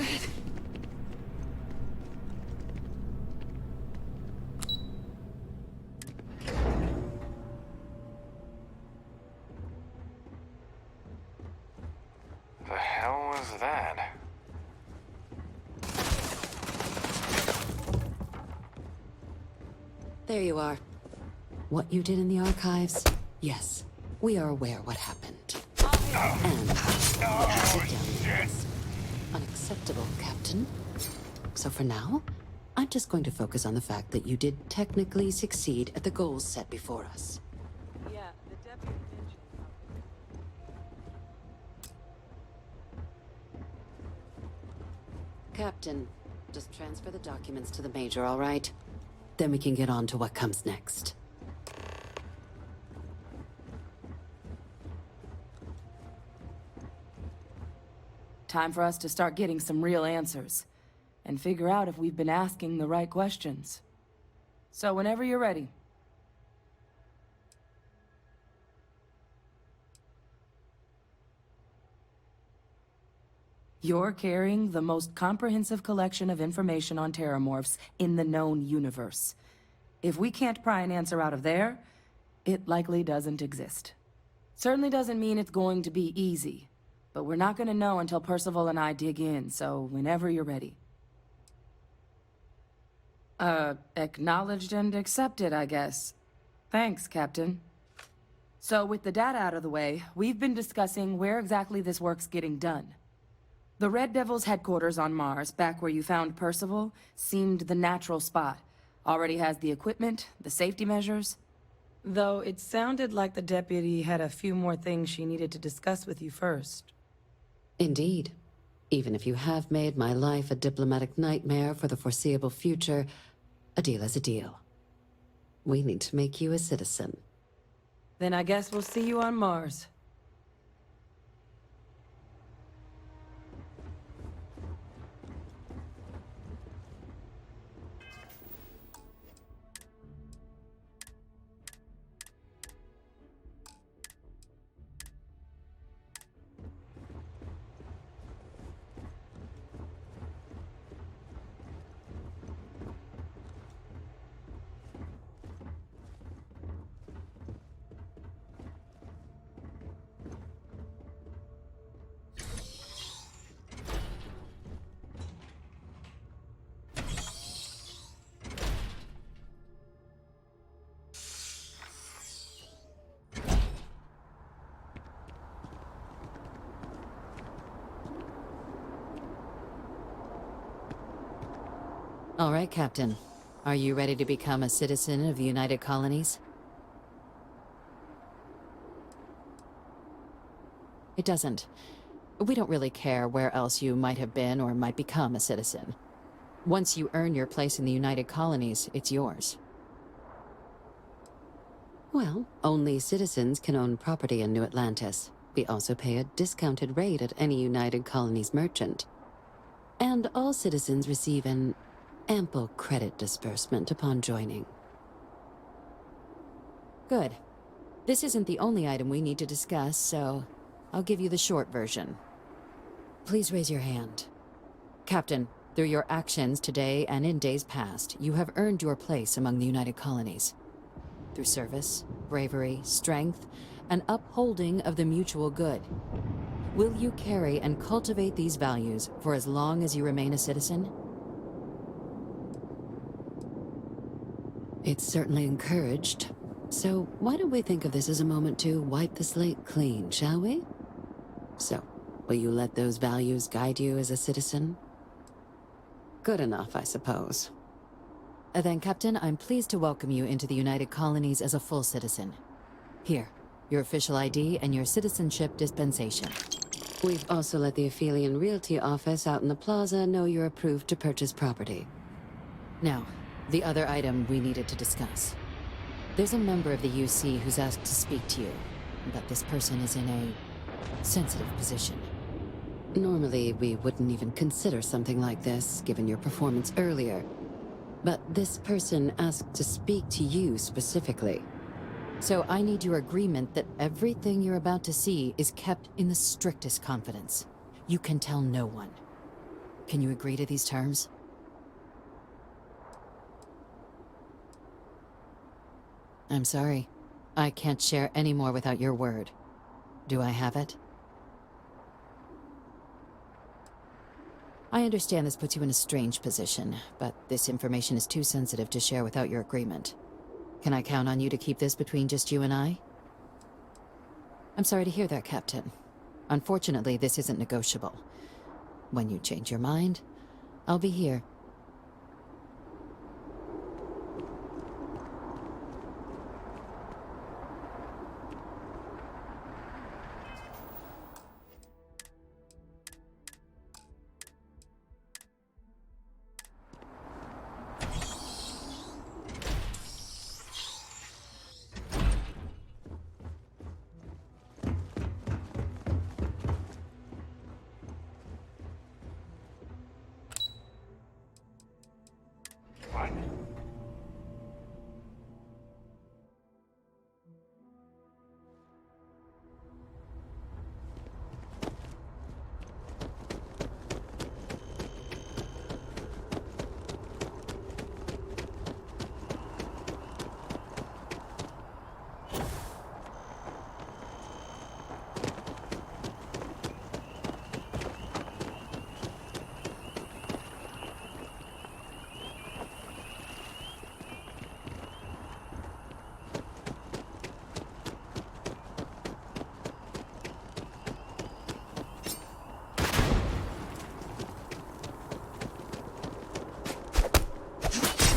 Good. The hell was that? There you are. What you did in the archives? Yes, we are aware what happened. And sit down with unacceptable, Captain. So for now, I'm just going to focus on the fact that you did technically succeed at the goals set before us. Yeah, the deputy mentioned Captain, just transfer the documents to the Major, all right? Then we can get on to what comes next. time for us to start getting some real answers, and figure out if we've been asking the right questions. So whenever you're ready. You're carrying the most comprehensive collection of information on terramorphs in the known universe. If we can't pry an answer out of there, it likely doesn't exist. Certainly doesn't mean it's going to be easy, but we're not going to know until Percival and I dig in, so whenever you're ready. Acknowledged and accepted, I guess. Thanks, Captain. So with the data out of the way, we've been discussing where exactly this work's getting done. The Red Devil's headquarters on Mars, back where you found Percival, seemed the natural spot. Already has the equipment, the safety measures. Though it sounded like the deputy had a few more things she needed to discuss with you first. Indeed. Even if you have made my life a diplomatic nightmare for the foreseeable future, a deal is a deal. We need to make you a citizen. Then I guess we'll see you on Mars. All right, Captain. Are you ready to become a citizen of the United Colonies? It doesn't. We don't really care where else you might have been or might become a citizen. Once you earn your place in the United Colonies, it's yours. Well, only citizens can own property in New Atlantis. We also pay a discounted rate at any United Colonies merchant. And all citizens receive an ample credit disbursement upon joining. Good. This isn't the only item we need to discuss, so I'll give you the short version. Please raise your hand. Captain, through your actions today and in days past, you have earned your place among the United Colonies. Through service, bravery, strength, and upholding of the mutual good. Will you carry and cultivate these values for as long as you remain a citizen? It's certainly encouraged. So why don't we think of this as a moment to wipe the slate clean, shall we? So, will you let those values guide you as a citizen? Good enough, I suppose. Then, Captain, I'm pleased to welcome you into the United Colonies as a full citizen. Here, your official ID and your citizenship dispensation. We've also let the Aphelion Realty office out in the plaza know you're approved to purchase property. Now, the other item we needed to discuss. There's a member of the UC who's asked to speak to you, but this person is in a sensitive position. Normally, we wouldn't even consider something like this, given your performance earlier. But this person asked to speak to you specifically. So I need your agreement that everything you're about to see is kept in the strictest confidence. You can tell no one. Can you agree to these terms? I'm sorry. I can't share any more without your word. Do I have it? I understand this puts you in a strange position, but this information is too sensitive to share without your agreement. Can I count on you to keep this between just you and I? I'm sorry to hear that, Captain. Unfortunately, this isn't negotiable. When you change your mind, I'll be here. What?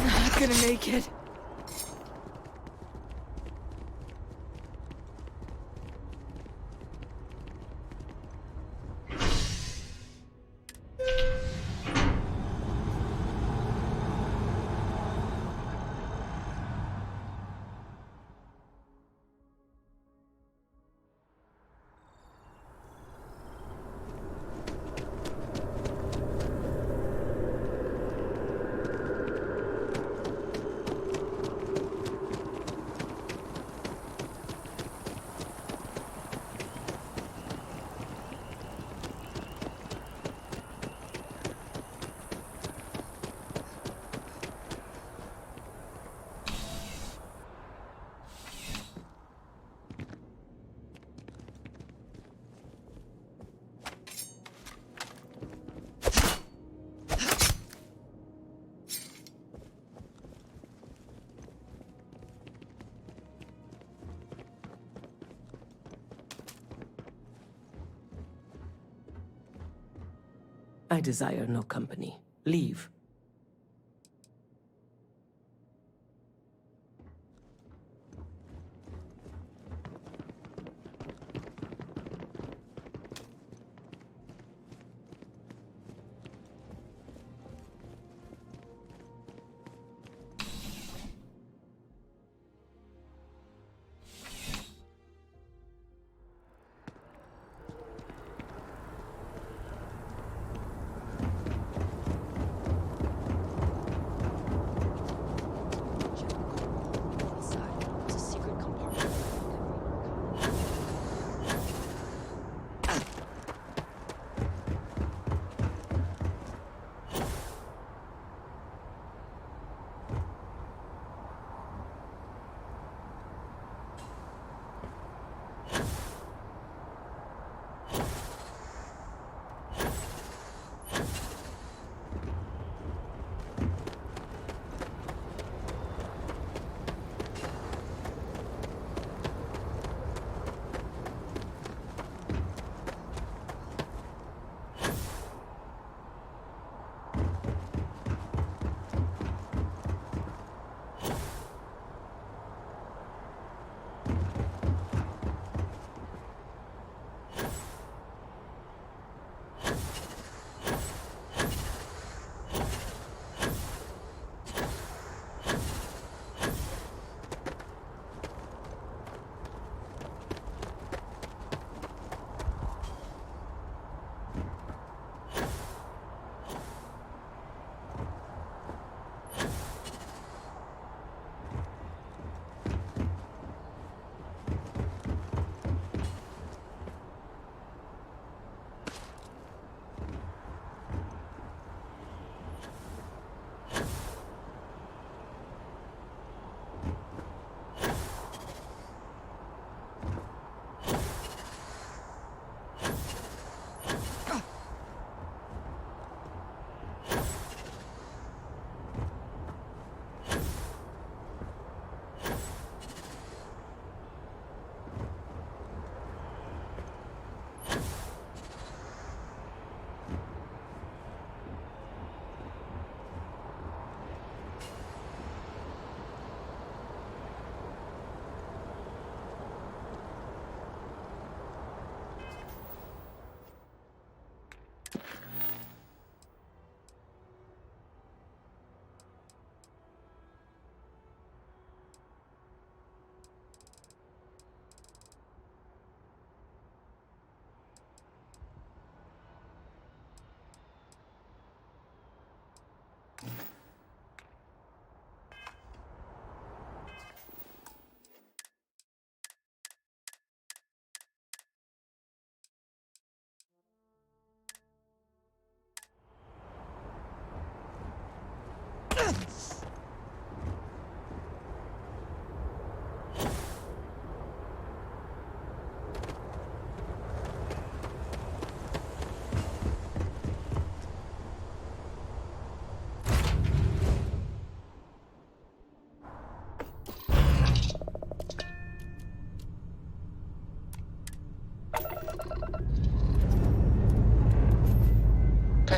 Not gonna make it. I desire no company. Leave.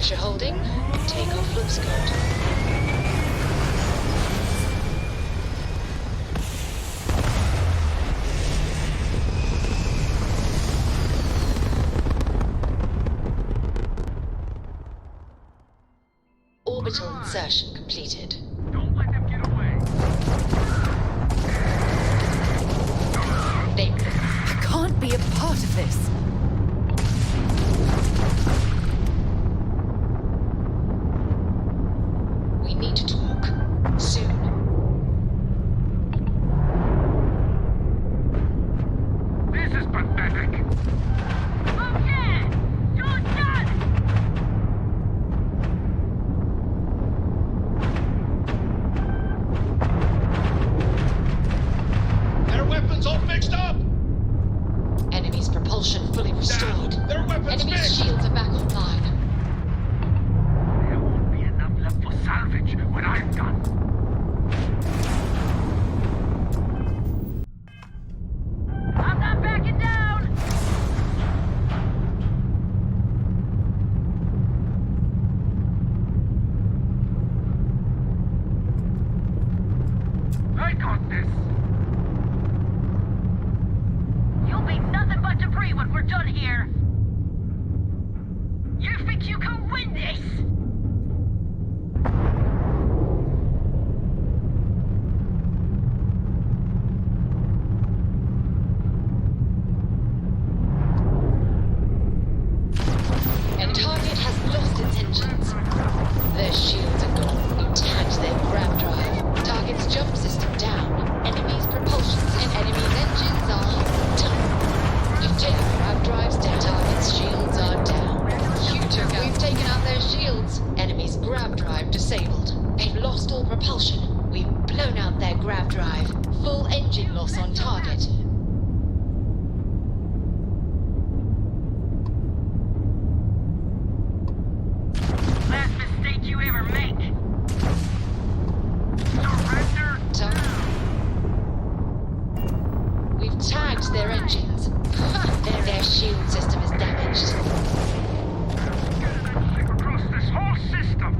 Pressure holding. Takeoff looks good. Orbital insertion completed. Don't let them get away. I can't be a part of this. We need to talk. Soon. This is pathetic. Oh yeah! You're done! Their weapons all fixed up! Enemy's propulsion fully restored. Their weapons Enemy's fixed! shields are back online. There won't be enough left for salvage when I'm done. I'm not backing down! I got this! You'll be nothing but debris when we're done here! You think you can win this? And target has lost its engines. Their shields are gone. We tagged their grab drive. Target's jump system down. Enemy's propulsion and enemy's engines are done. We've taken grab drives down. Target's shields are down. We've taken out their shields. Enemy's grab drive disabled. They've lost all propulsion. We've blown out their grab drive. Full engine loss on target. Last mistake you ever make. Surrender Target. We've tagged their engines. Their shield system is damaged. across this whole system.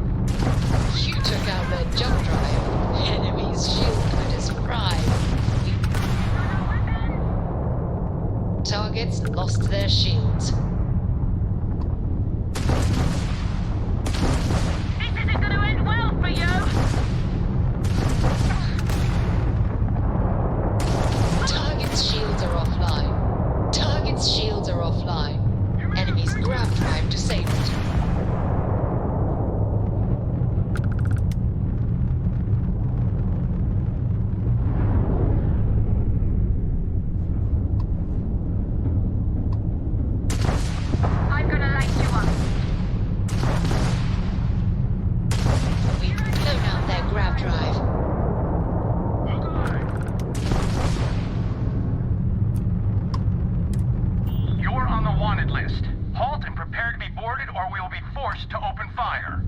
You took out their jump drive. Enemy's shield grid is fried. Targets lost their shields. This isn't going to end well for you. Target's shields are offline. Target's shields are offline. Enemy's grab drive disabled. I'm going to light you up. We've blown out their grab drive. You're on the wanted list. Halt and prepare to be boarded or we will be forced to open fire.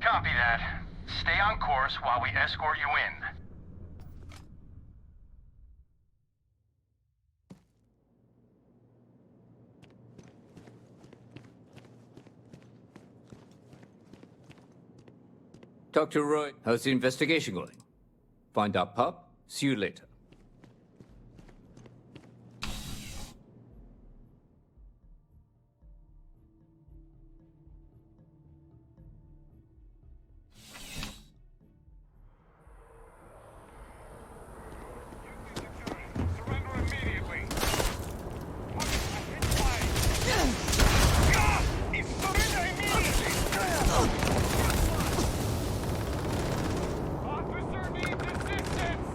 Copy that. Stay on course while we escort you in. Dr. Roy, how's the investigation going? Find our pup? See you later. Surrender immediately. Surrender immediately. Officer needs assistance.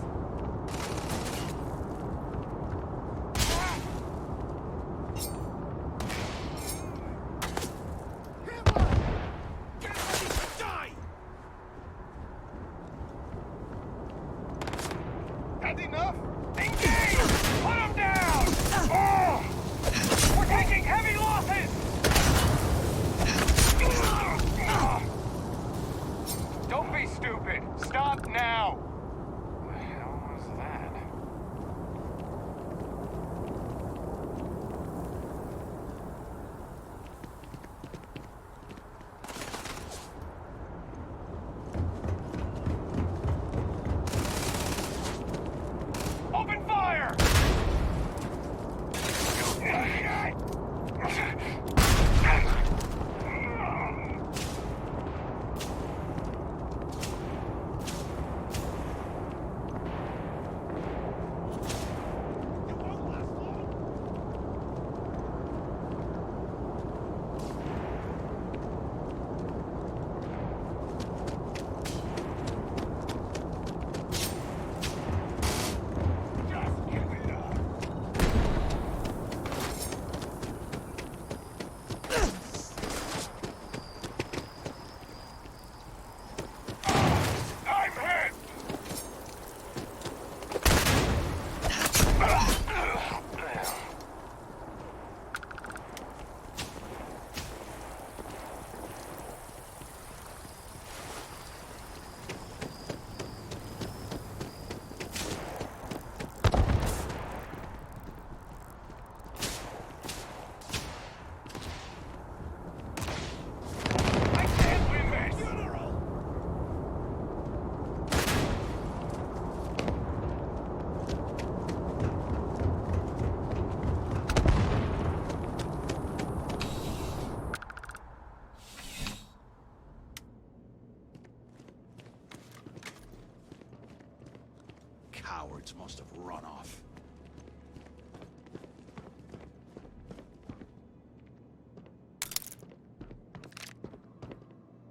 cowards must have run off.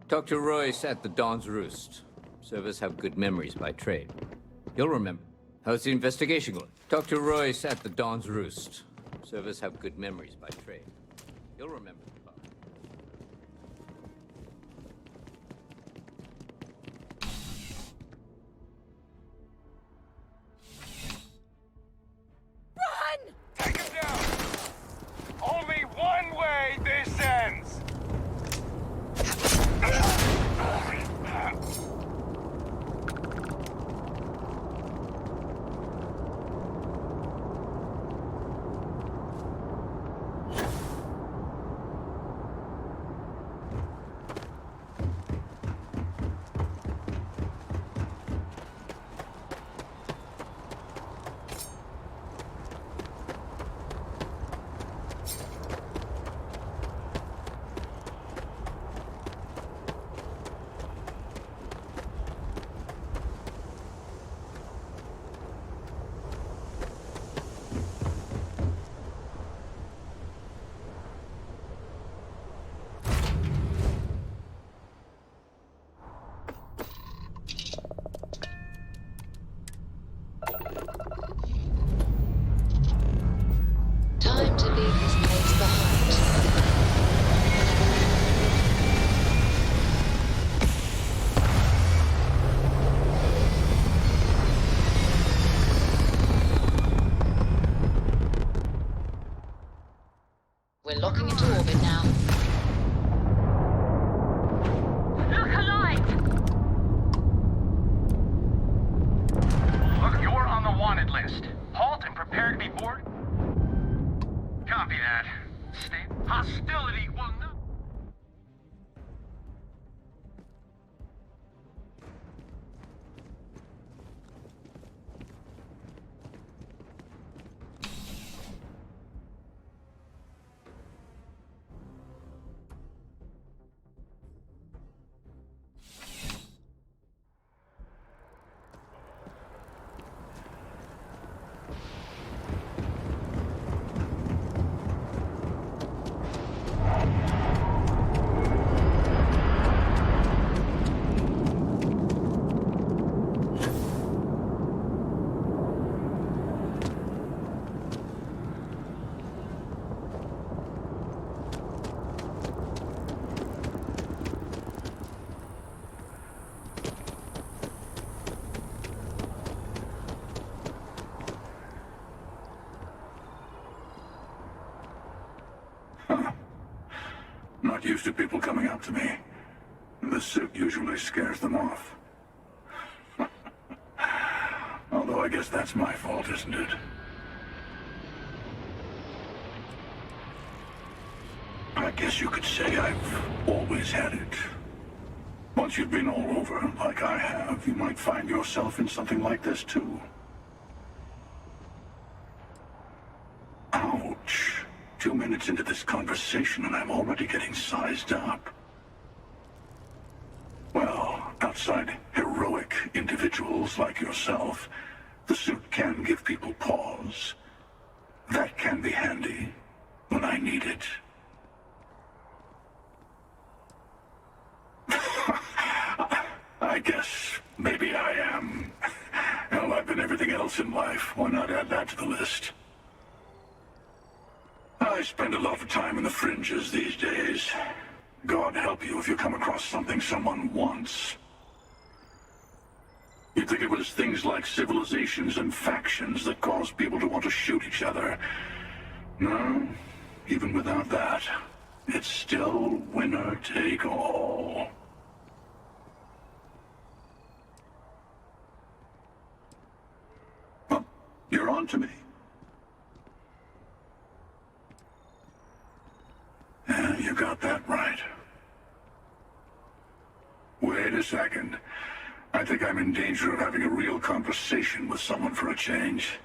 Dr. Royce at the Dawn's Roost. Service have good memories by trade. You'll remember. How's the investigation going? Dr. Royce at the Dawn's Roost. Service have good memories by trade. You'll remember the pub. Take him down! Only one way this ends! Time to leave this place behind. We're locking into orbit now. Look alive! Look, you're on the wanted list. Halt and prepare to be boarded. Copy that. State hostility will not... Not used to people coming up to me. The suit usually scares them off. Although I guess that's my fault, isn't it? I guess you could say I've always had it. Once you've been all over, like I have, you might find yourself in something like this too. Ouch. 2 minutes into this conversation and I'm already getting sized up. Well, outside heroic individuals like yourself, the suit can give people pause. That can be handy when I need it. I guess maybe I am. Hell, I've been everything else in life. Why not add that to the list? I spend a lot of time in the fringes these days. God help you if you come across something someone wants. You'd think it was things like civilizations and factions that cause people to want to shoot each other. No, even without that, it's still winner take all. Well, you're on to me. Yeah, you got that right. Wait a second. I think I'm in danger of having a real conversation with someone for a change.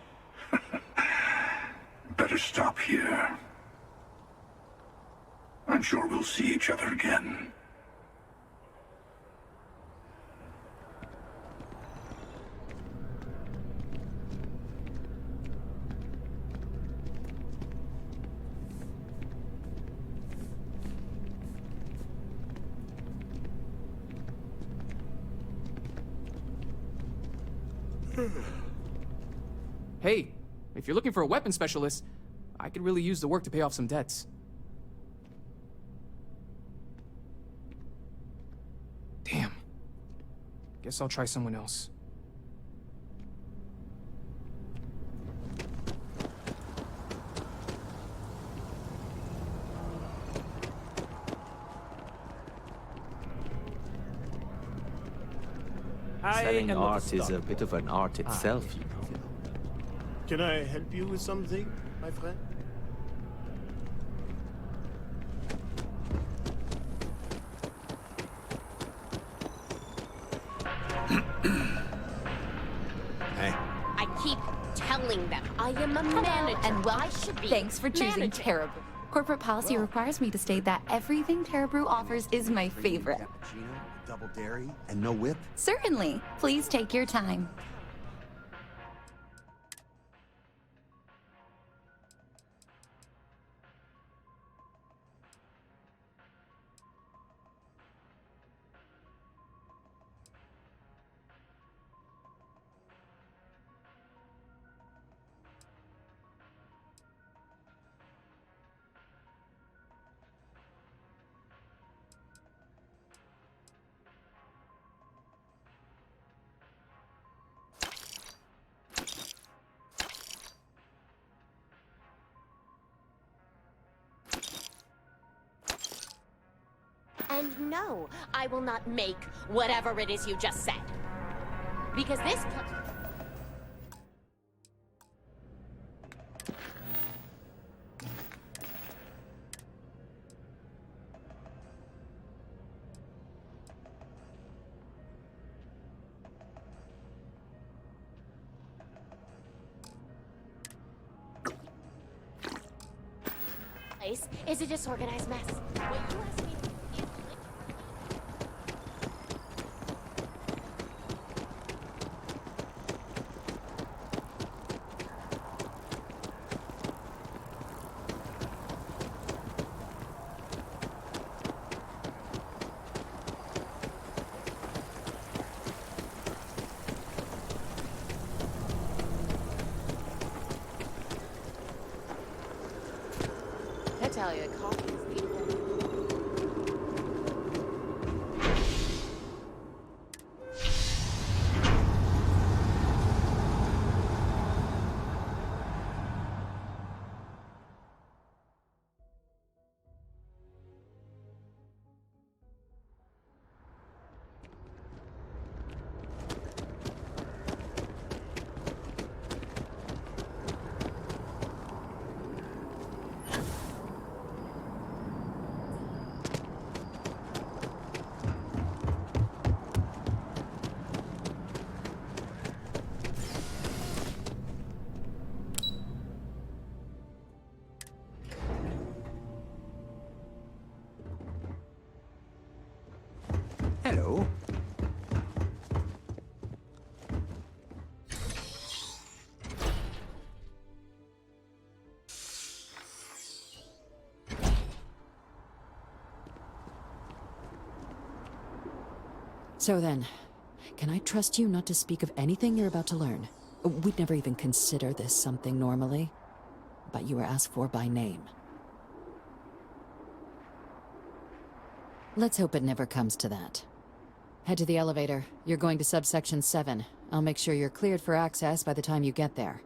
Better stop here. I'm sure we'll see each other again. Hey, if you're looking for a weapon specialist, I could really use the work to pay off some debts. Damn. Guess I'll try someone else. Selling art is a bit of an art itself, you know. Can I help you with something, my friend? Hey. I keep telling them I am a manager, and well, I should be thanks for choosing managing. Terrabrew. Corporate policy requires me to state that everything Terrabrew offers is my favorite. Cappuccino, double dairy, and no whip? Certainly. Please take your time. And no, I will not make whatever it is you just said. Because this place is a disorganized mess. What you asked me is I tell you, coffee is beautiful. Hello. So then, can I trust you not to speak of anything you're about to learn? We'd never even consider this something normally, but you were asked for by name. Let's hope it never comes to that. Head to the elevator. You're going to subsection 7. I'll make sure you're cleared for access by the time you get there.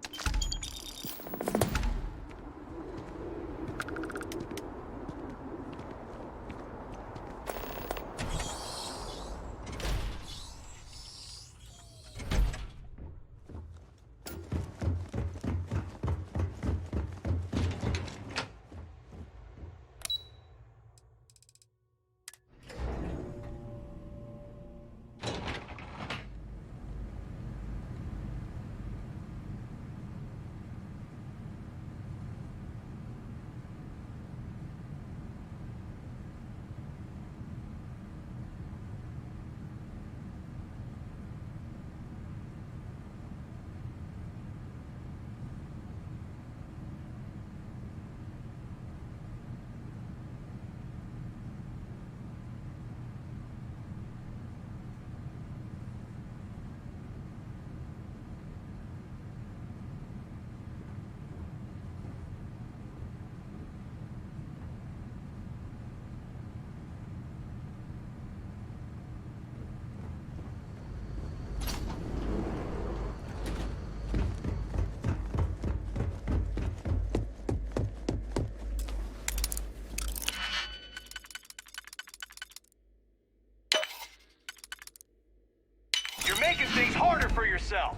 things harder for yourself.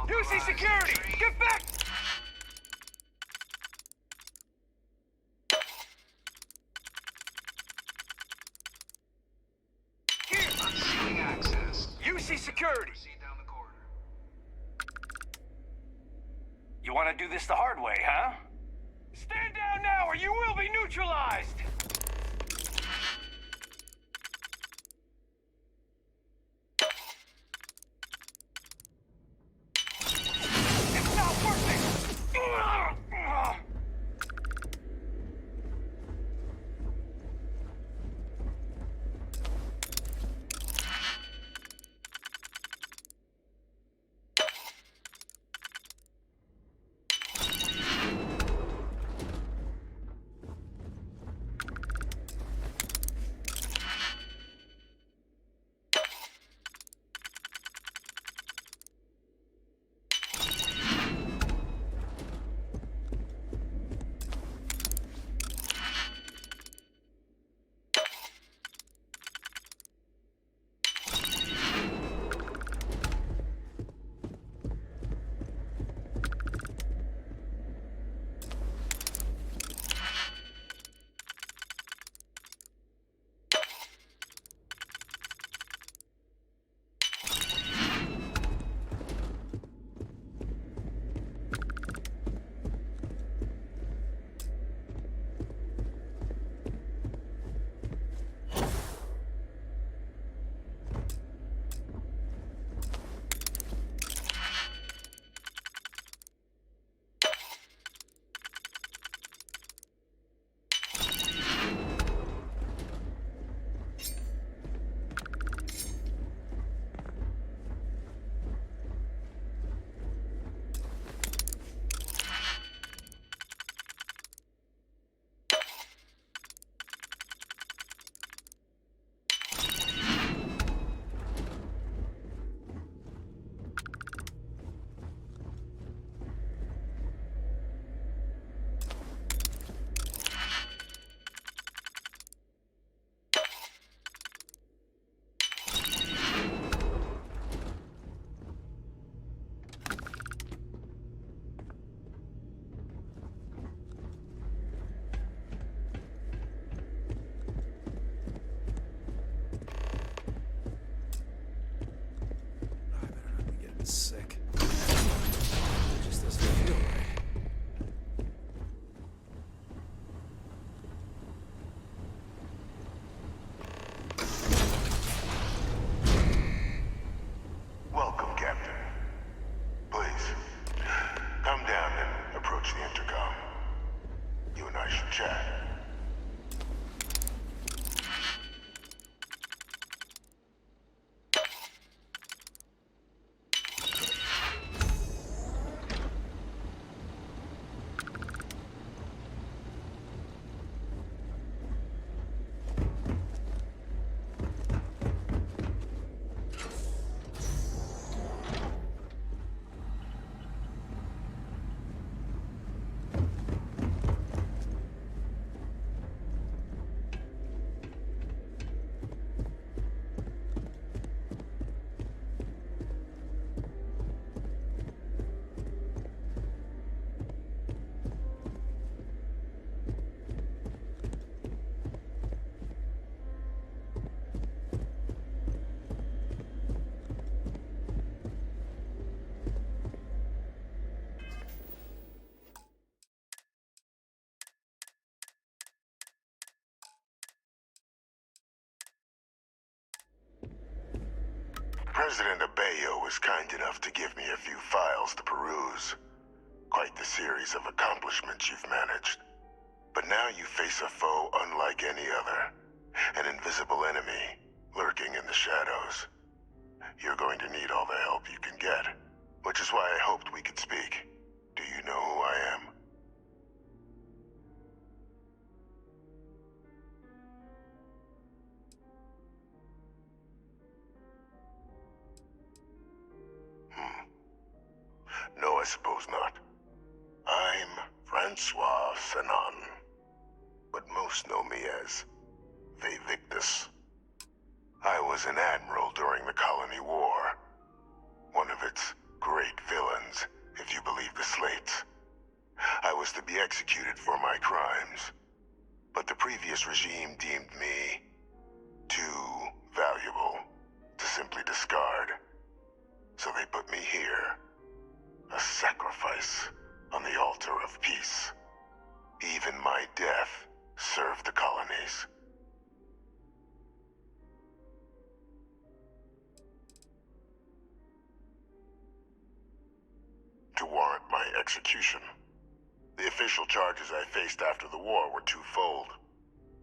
UC security, get back! Here! Unsealing access. UC security. Proceed down the corridor. You want to do this the hard way, huh? Stand down now or you will be neutralized! Sick. It just doesn't feel right. Welcome, Captain. Please, come down and approach the intercom. You and I should chat. President Abeyo was kind enough to give me a few files to peruse. Quite the series of accomplishments you've managed. But now you face a foe unlike any other. An invisible enemy, lurking in the shadows. You're going to need all the help you can get. Which is why I hoped we could speak. Do you know who I am? No, I suppose not. I'm Francois Fanon, but most know me as Victus. I was an admiral during the Colony War, one of its great villains, if you believe the slates. I was to be executed for my crimes, but the previous regime deemed me too valuable to simply discard. So they put me here, a sacrifice on the altar of peace. Even my death served the colonies. To warrant my execution, the official charges I faced after the war were twofold.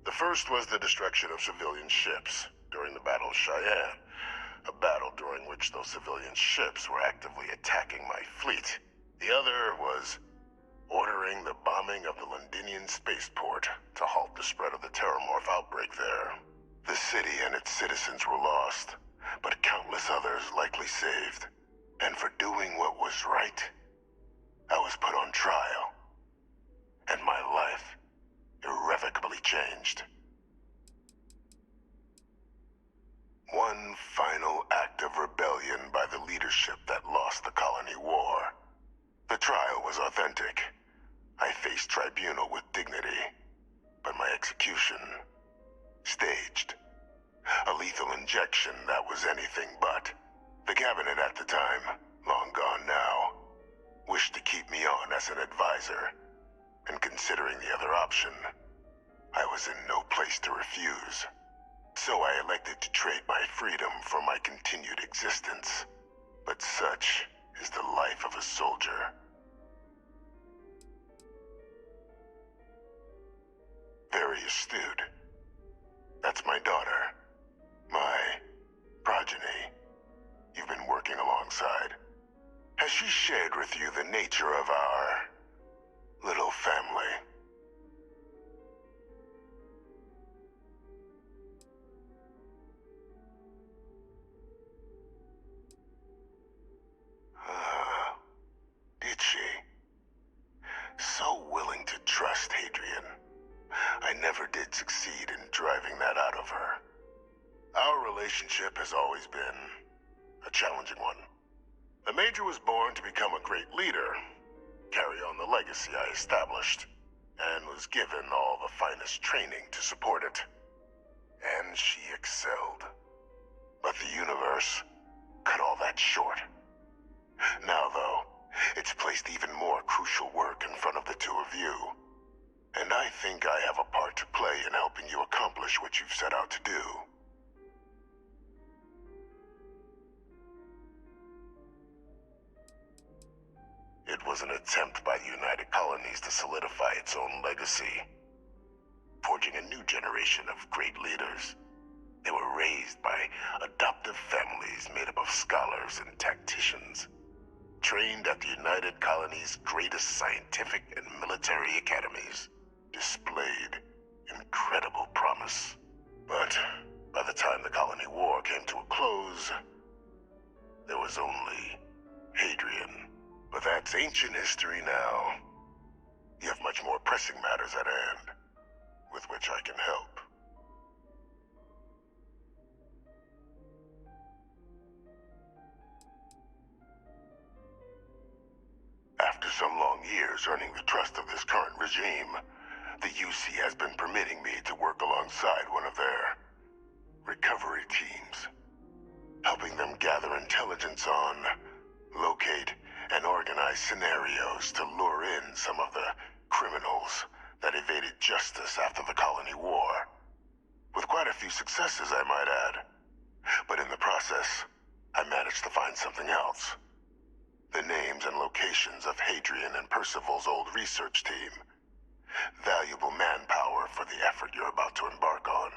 The first was the destruction of civilian ships during the Battle of Cheyenne, a battle during which those civilian ships were actively attacking my fleet. The other was ordering the bombing of the Londinian spaceport to halt the spread of the Terramorph outbreak there. The city and its citizens were lost, but countless others likely saved. And for doing what was right, I was put on trial, and my life irrevocably changed. One final act of rebellion by the leadership that lost the Colony War. The trial was authentic. I faced tribunal with dignity, but my execution, staged. A lethal injection that was anything but. The cabinet at the time, long gone now, wished to keep me on as an advisor, and considering the other option, I was in no place to refuse. So I elected to trade my freedom for my continued existence. But such is the life of a soldier. Very astute. That's my daughter. My progeny. You've been working alongside. Has she shared with you the nature of our little family? Did she? So willing to trust Hadrian. I never did succeed in driving that out of her. Our relationship has always been a challenging one. The Major was born to become a great leader, carry on the legacy I established, and was given all the finest training to support it. And she excelled. But the universe cut all that short. Now, though, it's placed even more crucial work in front of the two of you. And I think I have a part to play in helping you accomplish what you've set out to do. It was an attempt by the United Colonies to solidify its own legacy, forging a new generation of great leaders. They were raised by adoptive families made up of scholars and tacticians, trained at the United Colonies' greatest scientific and military academies, displayed incredible promise. But by the time the Colony War came to a close, there was only Hadrian. But that's ancient history now. You have much more pressing matters at hand, with which I can help. After some long years earning the trust of this current regime, the UC has been permitting me to work alongside one of their recovery teams, helping them gather intelligence on, locate, and organize scenarios to lure in some of the criminals that evaded justice after the Colony War. With quite a few successes, I might add. But in the process, I managed to find something else. The names and locations of Hadrian and Percival's old research team. Valuable manpower for the effort you're about to embark on.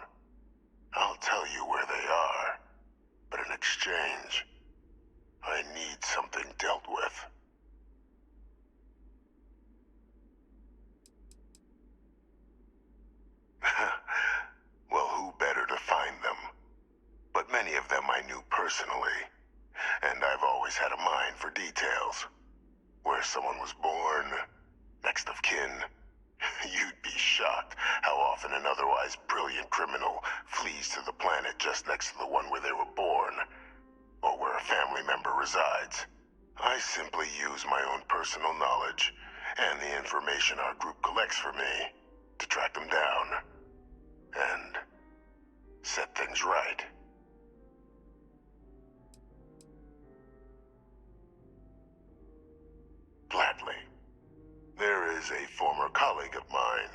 I'll tell you where they are, but in exchange, I need something dealt with. Well, who better to find them? But many of them I knew personally, and I've always had a mind for details. Where someone was born, next of kin. You'd be shocked how often an otherwise brilliant criminal flees to the planet just next to the one where they were born, or where a family member resides. I simply use my own personal knowledge and the information our group collects for me to track them down and set things right. Gladly. There is a former colleague of mine,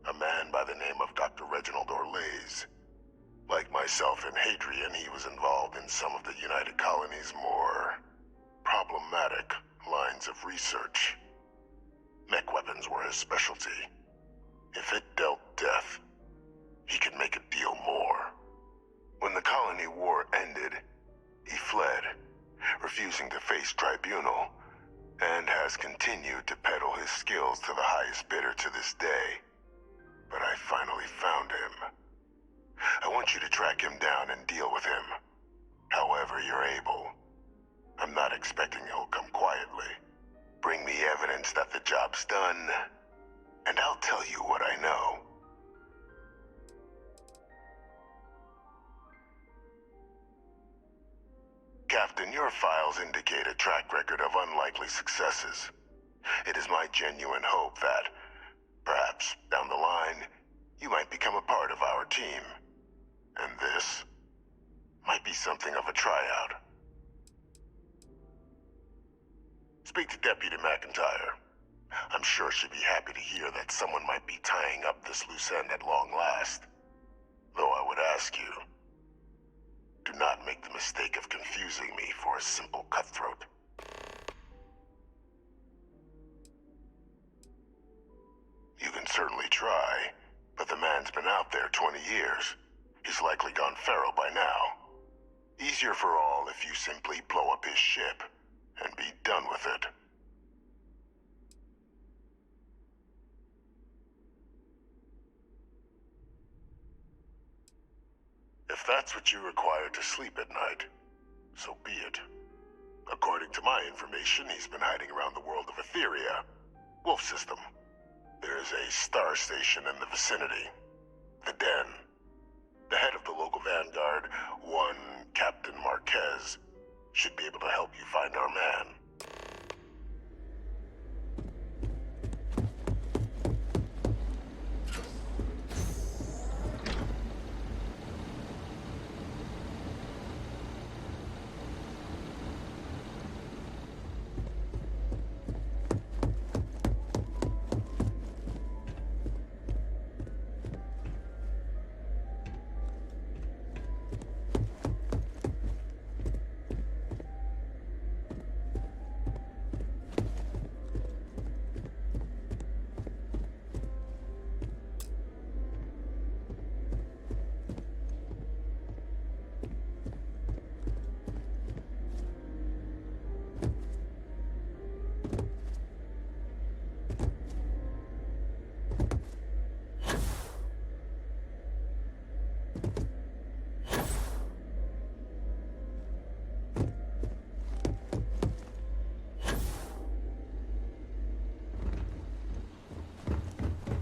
a man by the name of Dr. Reginald Orlais. Like myself and Hadrian, he was involved in some of the United Colony's more problematic lines of research. Mech weapons were his specialty. If it dealt death, he could make a deal more. When the colony war ended, he fled, refusing to face tribunal, and has continued to peddle his skills to the highest bidder to this day. But I finally found him. I want you to track him down and deal with him, however you're able. I'm not expecting he'll come quietly. Bring me evidence that the job's done, and I'll tell you what I know. Captain, your files indicate a track record of unlikely successes. It is my genuine hope that, perhaps down the line, you might become a part of our team. And this might be something of a tryout. Speak to Deputy McIntyre. I'm sure she'd be happy to hear that someone might be tying up this loose end at long last. Though I would ask you, do not make the mistake of confusing me for a simple cutthroat. You can certainly try, but the man's been out there 20 years. He's likely gone feral by now. Easier for all if you simply blow up his ship and be done with it. If that's what you require to sleep at night, so be it. According to my information, he's been hiding around the world of Etheria, Wolf System. There is a star station in the vicinity, the Den. The head of the local vanguard, one Captain Marquez, should be able to help you find our man.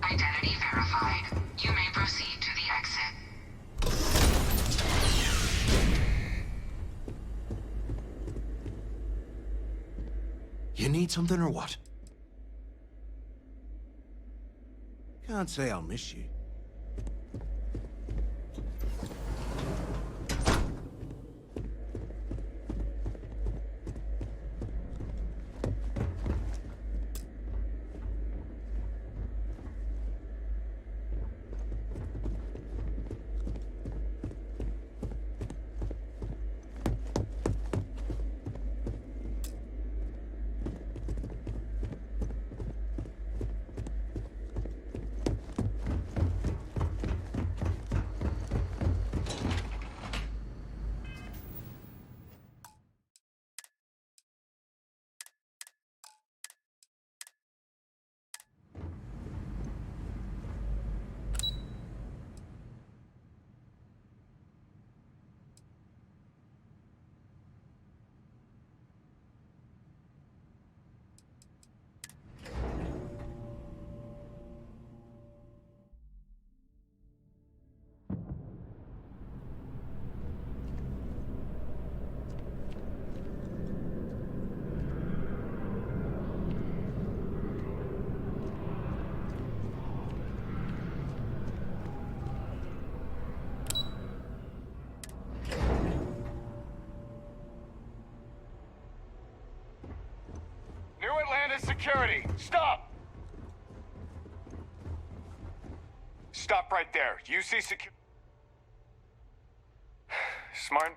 Identity verified. You may proceed to the exit. You need something or what? Can't say I'll miss you. this security! Stop! Stop right there. You see Smart?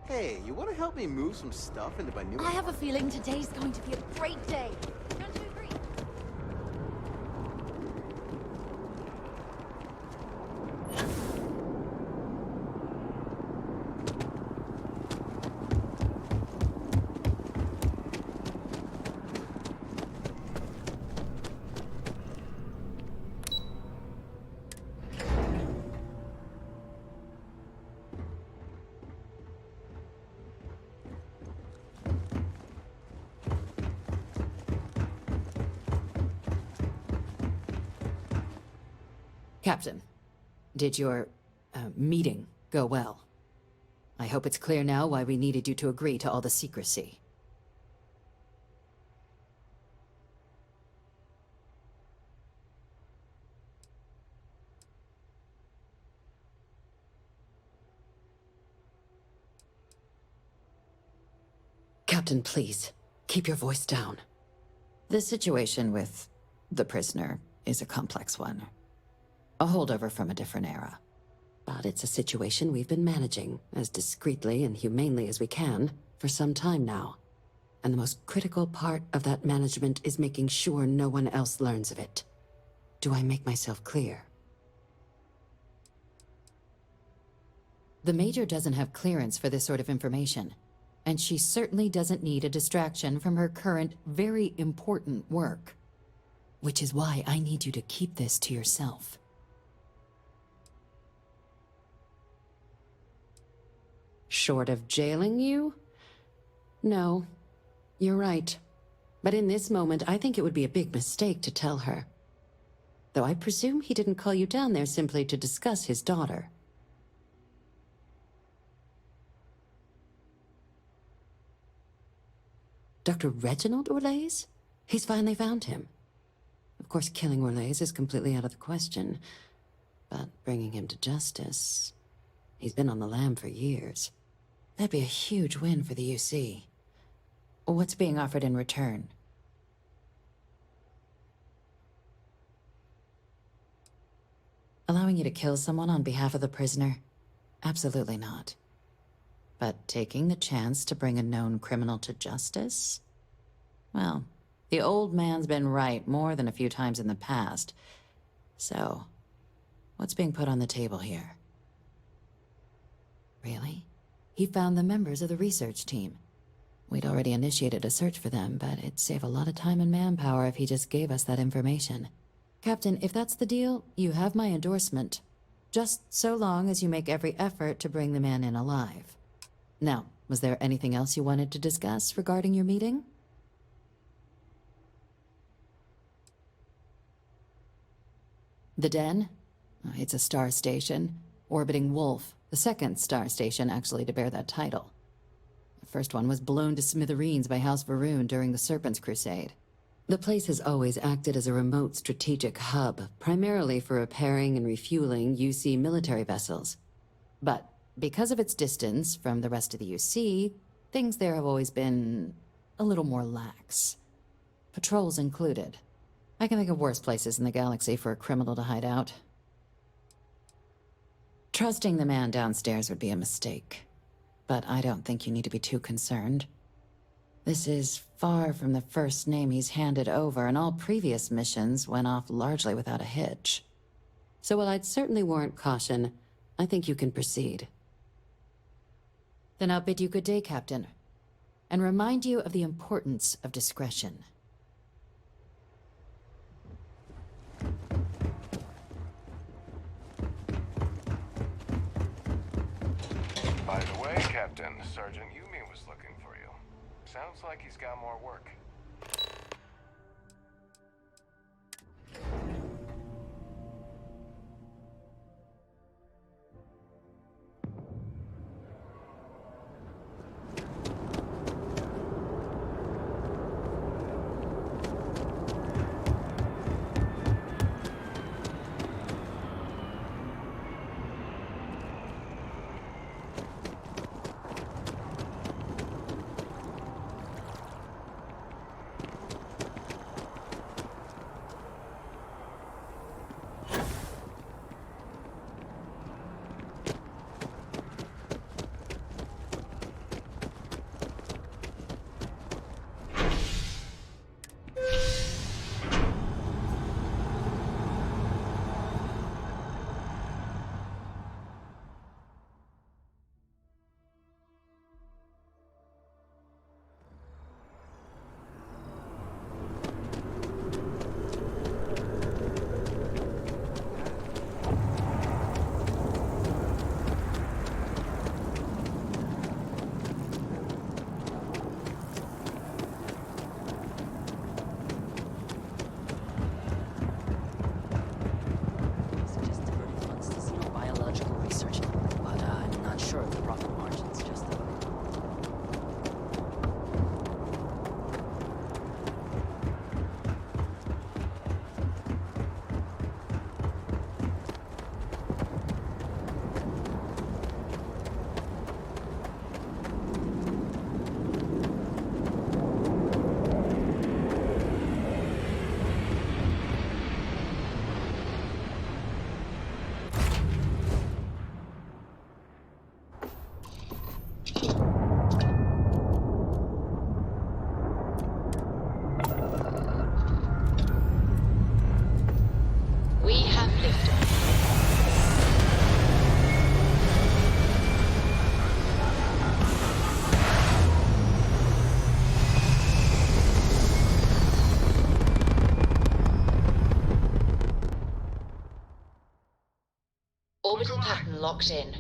Hey, you want to help me move some stuff into my new... I have a feeling today's going to be a great day. Don't you agree? Captain, did your meeting go well? I hope it's clear now why we needed you to agree to all the secrecy. Captain, please, keep your voice down. The situation with the prisoner is a complex one. A holdover from a different era. But it's a situation we've been managing, as discreetly and humanely as we can, for some time now. And the most critical part of that management is making sure no one else learns of it. Do I make myself clear? The Major doesn't have clearance for this sort of information, and she certainly doesn't need a distraction from her current, very important work. Which is why I need you to keep this to yourself. Short of jailing you? No, you're right. But in this moment, I think it would be a big mistake to tell her. Though I presume he didn't call you down there simply to discuss his daughter. Dr. Reginald Orlais? He's finally found him. Of course, killing Orlais is completely out of the question. But bringing him to justice... He's been on the lam for years. That'd be a huge win for the UC. What's being offered in return? Allowing you to kill someone on behalf of the prisoner? Absolutely not. But taking the chance to bring a known criminal to justice? Well, the old man's been right more than a few times in the past. So, what's being put on the table here? Really? He found the members of the research team. We'd already initiated a search for them, but it'd save a lot of time and manpower if he just gave us that information. Captain, if that's the deal, you have my endorsement. Just so long as you make every effort to bring the man in alive. Now, was there anything else you wanted to discuss regarding your meeting? The Den? It's a star station, orbiting Wolf, the second star station actually to bear that title. The first one was blown to smithereens by House Varun during the Serpent's Crusade. The place has always acted as a remote strategic hub, primarily for repairing and refueling UC military vessels. But because of its distance from the rest of the UC, things there have always been a little more lax. Patrols included. I can think of worse places in the galaxy for a criminal to hide out. Trusting the man downstairs would be a mistake. But I don't think you need to be too concerned. This is far from the first name he's handed over, and all previous missions went off largely without a hitch. So while I'd certainly warrant caution, I think you can proceed. Then I'll bid you good day, Captain, and remind you of the importance of discretion. By the way, Captain, Sergeant Yumi was looking for you. Sounds like he's got more work. Orbital pattern locked in.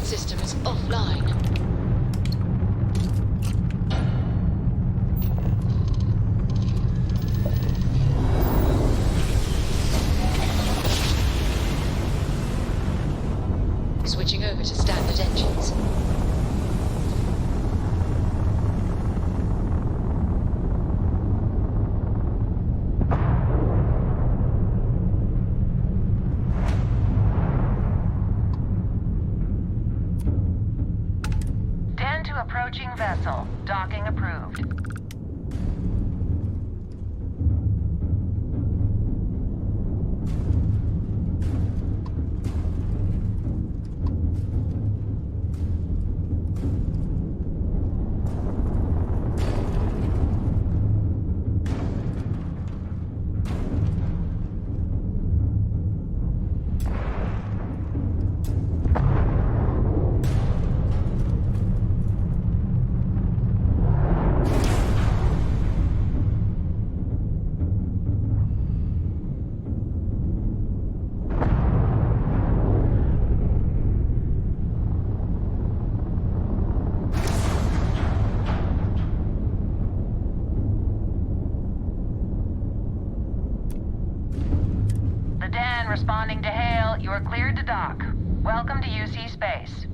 System is offline. Switching over to standard engines. Approaching vessel. Docking approved. You are cleared to dock. Welcome to UC space.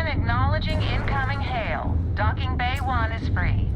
Acknowledging incoming hail. Docking Bay 1 is free.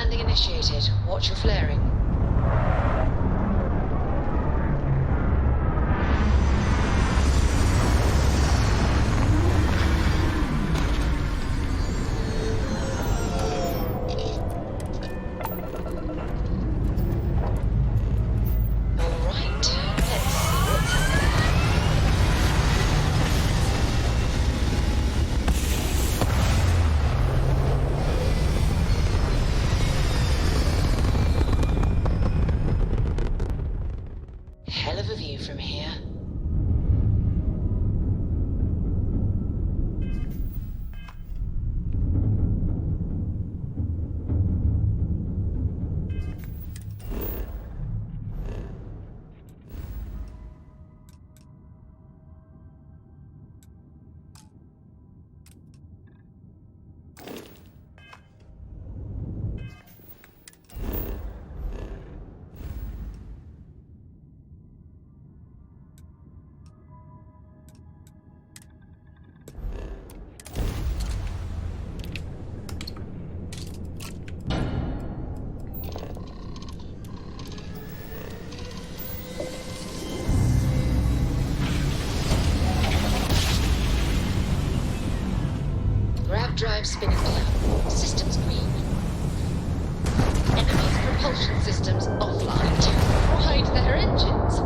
Landing initiated. Watch your flaring. Hell of a view from here. Drive spinning down. Systems green. Enemy's propulsion systems offline to ride their engines.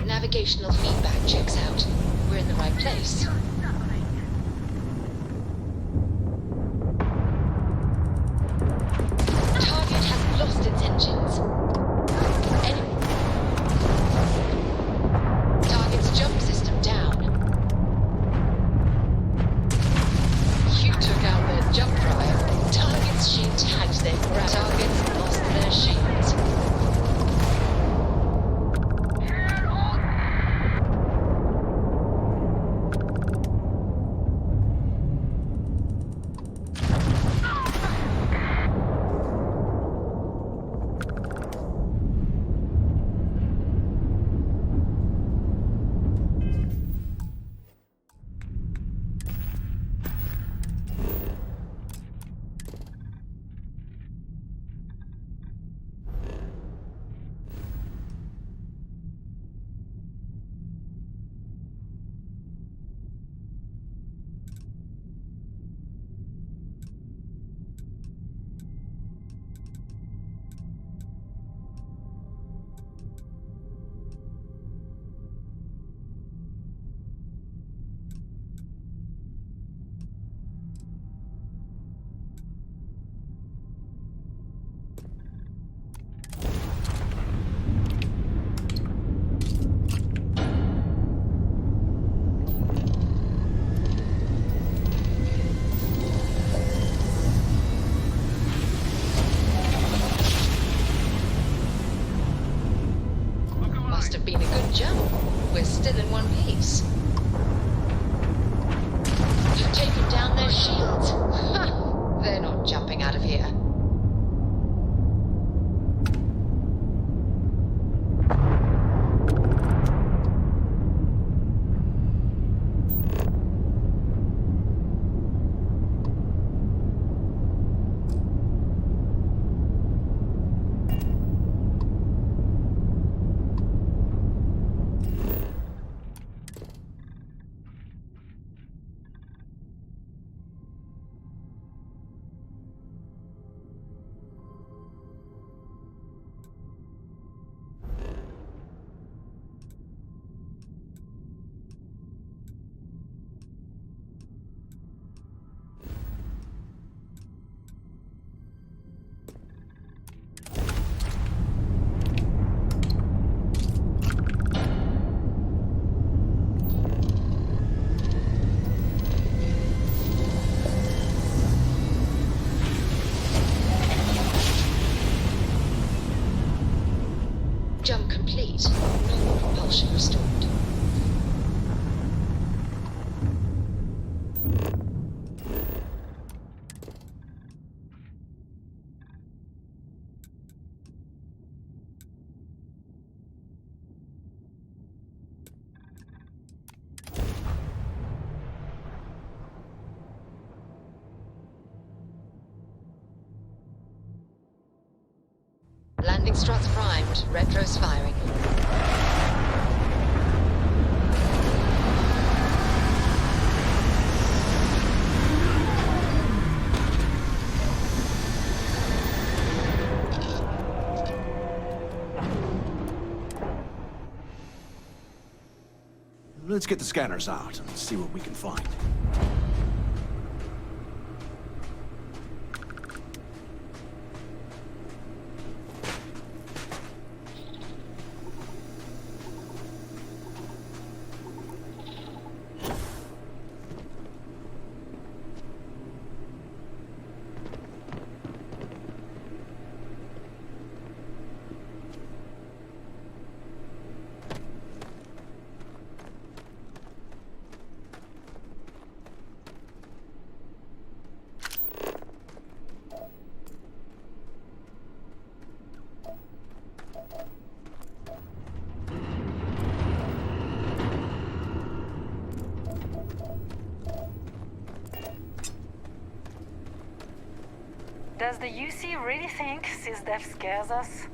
Navigational feedback checks out. We're in the right place. Target has lost its engines. Target's jump system down. You took out their jump drive. Target's shield tagged their grab. Target's lost their shields. Must have been a good jump. We're still in one piece. You've taken down their shields. Ha! They're not jumping out of here. complete. Normal propulsion restored. Landing struts primed. Retros firing. Let's get the scanners out and see what we can find. Does the UC really think SysDev scares us?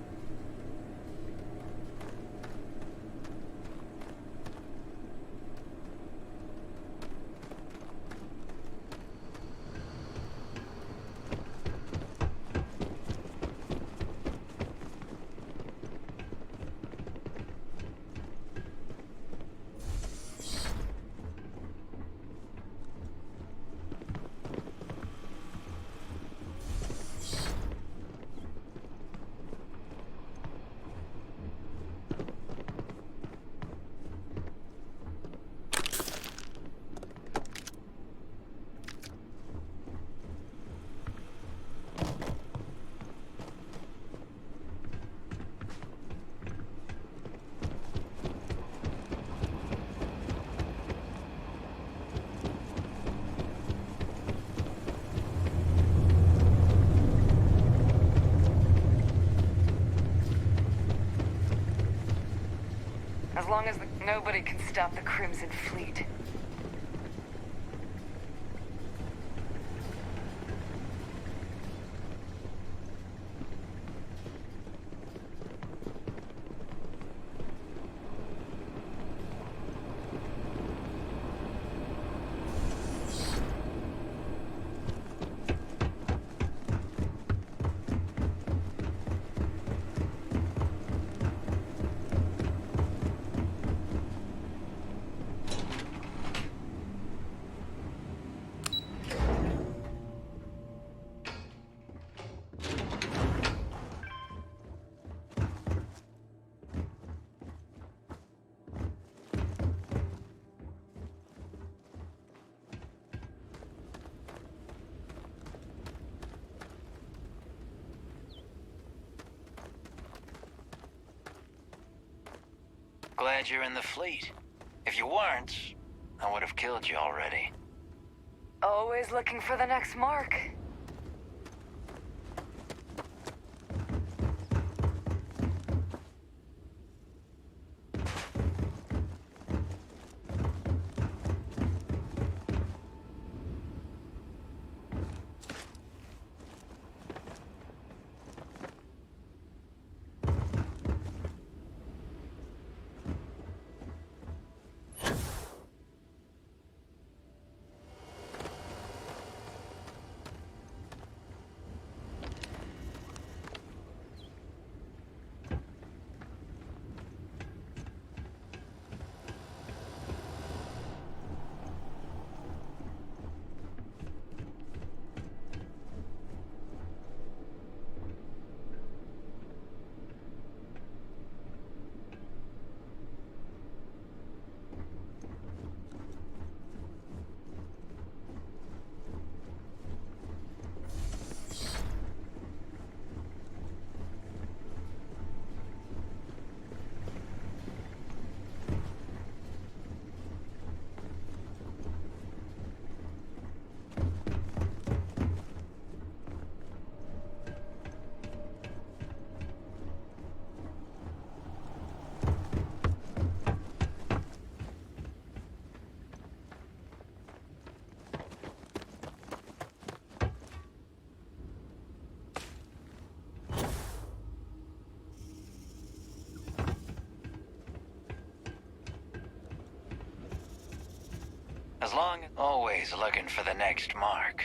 As long as nobody can stop the Crimson Fleet. Glad you're in the fleet. If you weren't, I would have killed you already. Always looking for the next mark. As long as always looking for the next mark.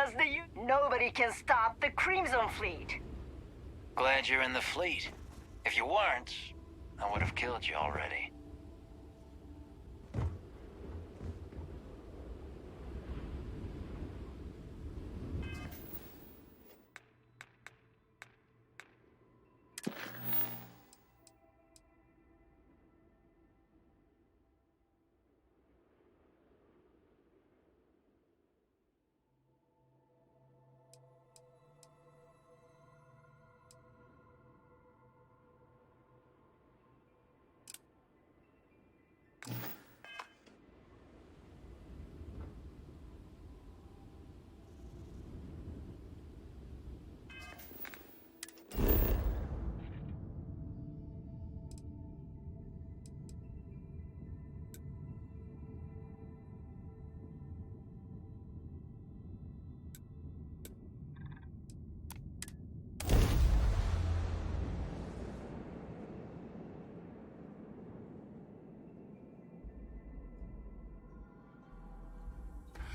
Does the Nobody can stop the Crimson Fleet. Glad you're in the fleet. If you weren't, I would have killed you already.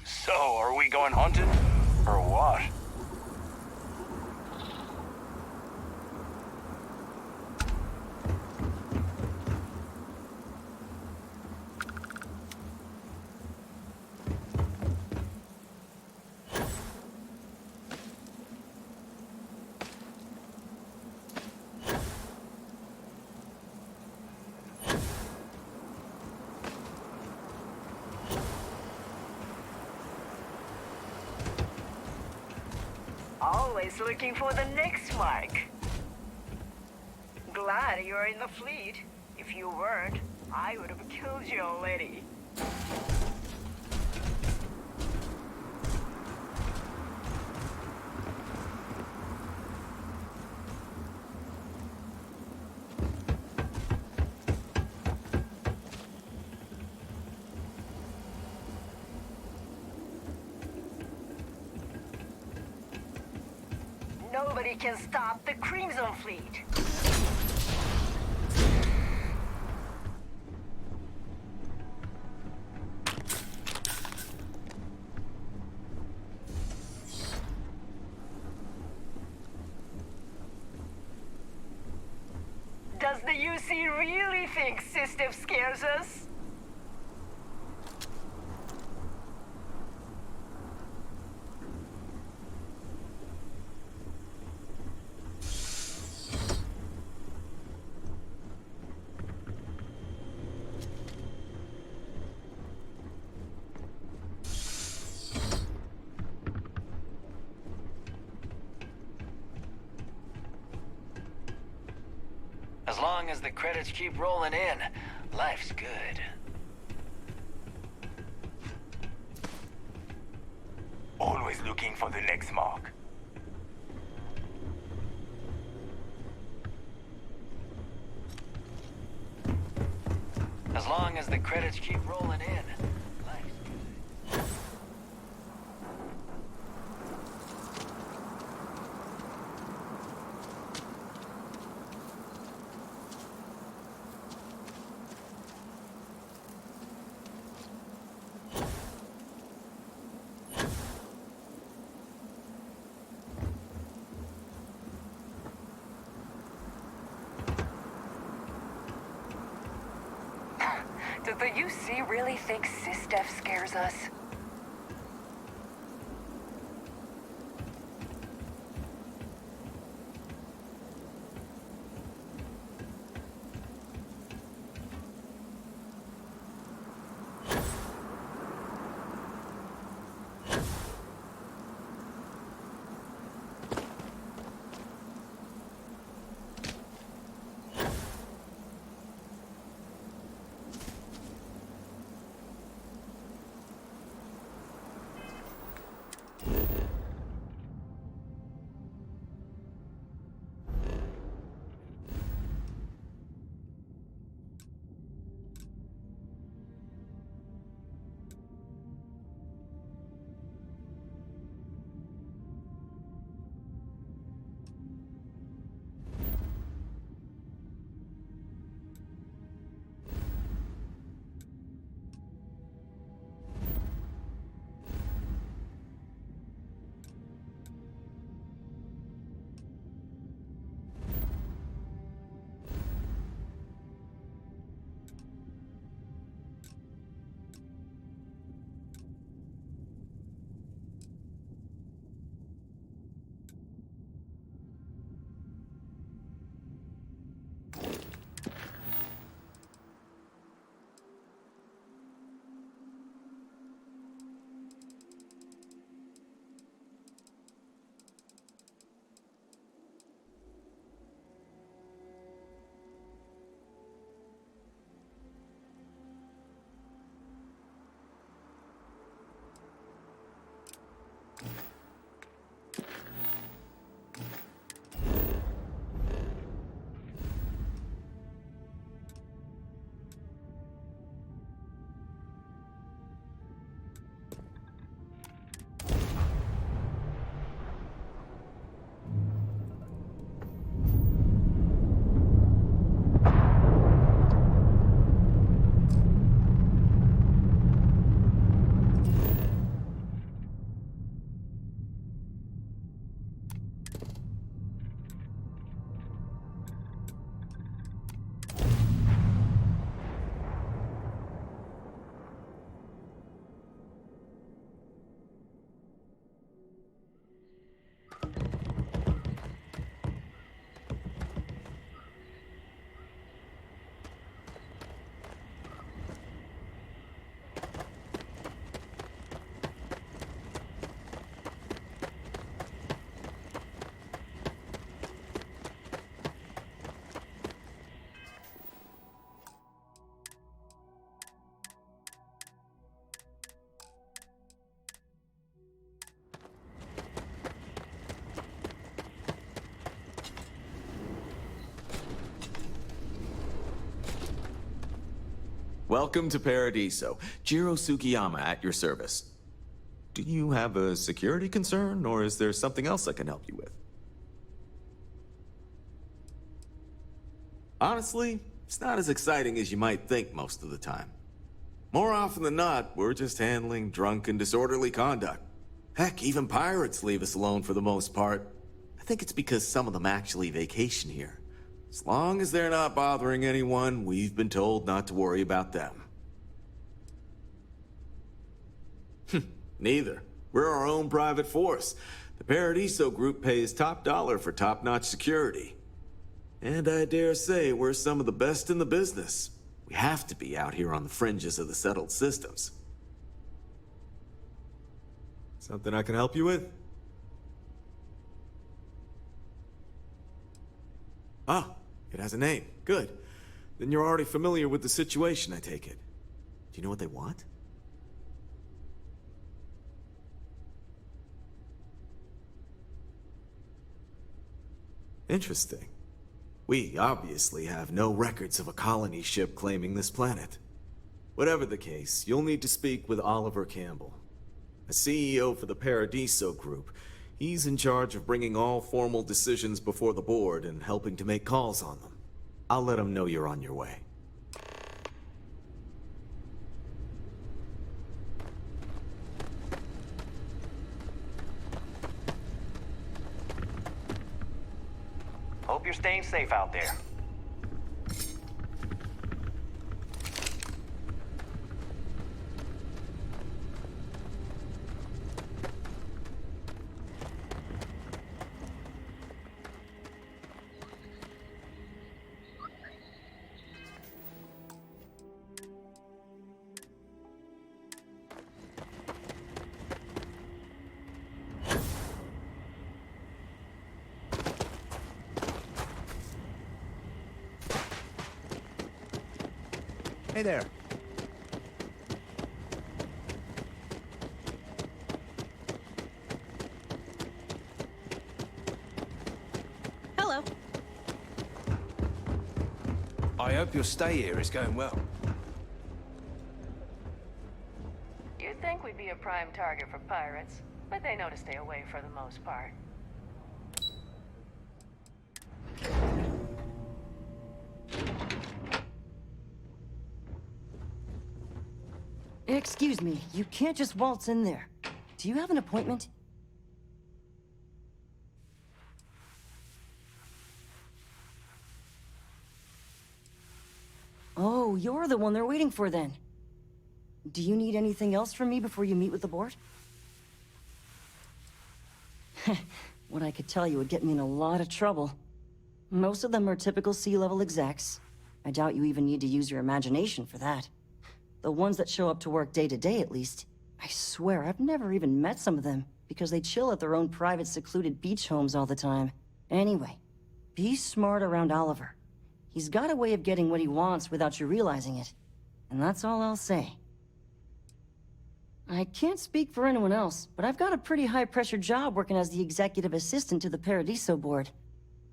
So, are we going hunting? Or what? Always looking for the next mark. Glad you're in the fleet. If you weren't, I would have killed you already. Nobody can stop the Crimson Fleet. Does the UC really think SlSTEMA scares us? As long as the credits keep rolling in, life's good. Always looking for the next mark. As long as the credits keep rolling in, life's good. Does the UC really think SlSTEMA scares us? Welcome to Paradiso. Jiro Sukiyama at your service. Do you have a security concern, or is there something else I can help you with? Honestly, it's not as exciting as you might think most of the time. More often than not, we're just handling drunk and disorderly conduct. Heck, even pirates leave us alone for the most part. I think it's because some of them actually vacation here. As long as they're not bothering anyone, we've been told not to worry about them. Neither. We're our own private force. The Paradiso group pays top dollar for top-notch security. And I dare say we're some of the best in the business. We have to be out here on the fringes of the settled systems. Something I can help you with? Ah, it has a name. Good. Then you're already familiar with the situation, I take it. Do you know what they want? Interesting. We obviously have no records of a colony ship claiming this planet. Whatever the case, you'll need to speak with Oliver Campbell, a CEO for the Paradiso Group. He's in charge of bringing all formal decisions before the board and helping to make calls on them. I'll let him know you're on your way. Hope you're staying safe out there. Hey there. Hello. I hope your stay here is going well. You'd think we'd be a prime target for pirates, but they know to stay away for the most part. Excuse me, you can't just waltz in there. Do you have an appointment? Oh, you're the one they're waiting for then. Do you need anything else from me before you meet with the board? What I could tell you would get me in a lot of trouble. Most of them are typical C-level execs. I doubt you even need to use your imagination for that. The ones that show up to work day to day, at least. I swear, I've never even met some of them, because they chill at their own private, secluded beach homes all the time. Anyway, be smart around Oliver. He's got a way of getting what he wants without you realizing it. And that's all I'll say. I can't speak for anyone else, but I've got a pretty high-pressure job working as the executive assistant to the Paradiso board.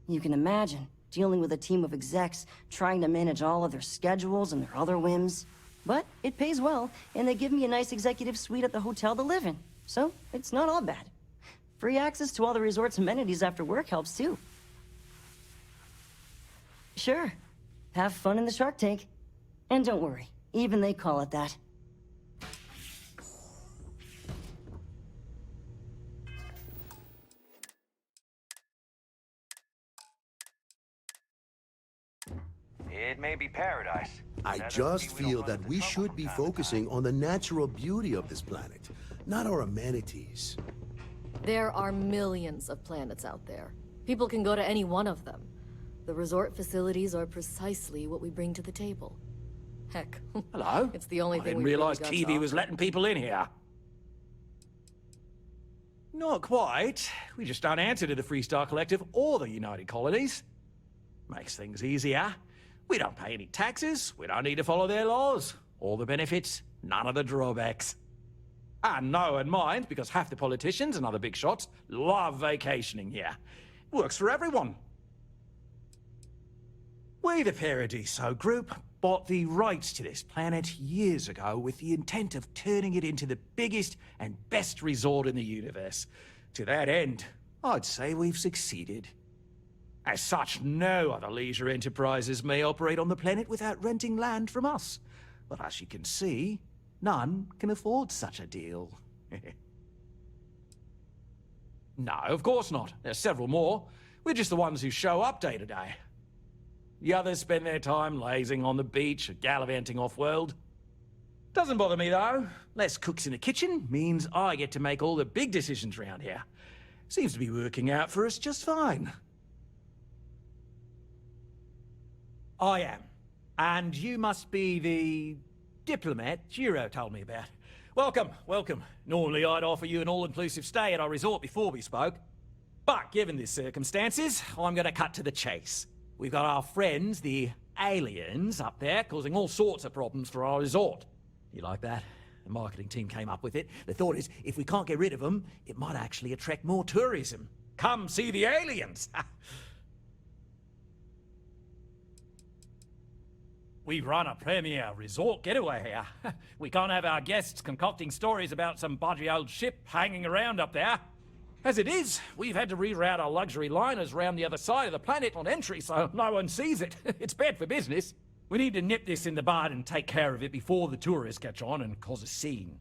You can imagine, dealing with a team of execs, trying to manage all of their schedules and their other whims. But it pays well, and they give me a nice executive suite at the hotel to live in. So, it's not all bad. Free access to all the resort's amenities after work helps too. Sure. Have fun in the shark tank. And don't worry, even they call it that. It may be paradise. I just feel that we should be focusing on the natural beauty of this planet, not our amenities. There are millions of planets out there. People can go to any one of them. The resort facilities are precisely what we bring to the table. Heck, Hello? It's the only I thing didn't we've really realize got to Kiwi was offer. letting people in here. Not quite. We just don't answer to the Freestar Collective or the United Colonies. Makes things easier. We don't pay any taxes, we don't need to follow their laws. All the benefits, none of the drawbacks. And no one minds, because half the politicians and other big shots love vacationing here. Works for everyone. We, the Paradiso Group, bought the rights to this planet years ago with the intent of turning it into the biggest and best resort in the universe. To that end, I'd say we've succeeded. As such, no other leisure enterprises may operate on the planet without renting land from us. But as you can see, none can afford such a deal. No, of course not. There's several more. We're just the ones who show up day to day. The others spend their time lazing on the beach or gallivanting off-world. Doesn't bother me, though. Less cooks in the kitchen means I get to make all the big decisions around here. Seems to be working out for us just fine. I am. And you must be the diplomat Giro told me about. Welcome, welcome. Normally I'd offer you an all-inclusive stay at our resort before we spoke. But given the circumstances, I'm going to cut to the chase. We've got our friends, the aliens, up there, causing all sorts of problems for our resort. You like that? The marketing team came up with it. The thought is, if we can't get rid of them, it might actually attract more tourism. Come see the aliens! We run a premier resort getaway here. We can't have our guests concocting stories about some budgy old ship hanging around up there. As it is, we've had to reroute our luxury liners around the other side of the planet on entry so no one sees it. It's bad for business. We need to nip this in the bud and take care of it before the tourists catch on and cause a scene.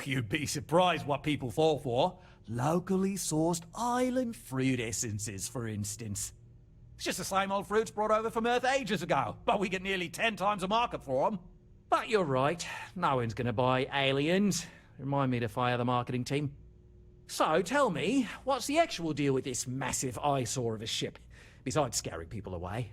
You'd be surprised what people fall for. Locally sourced island fruit essences, for instance. It's just the same old fruits brought over from Earth ages ago, but we get nearly 10 times the market for them. But you're right, no one's gonna buy aliens. Remind me to fire the marketing team. So, tell me, what's the actual deal with this massive eyesore of a ship, besides scaring people away?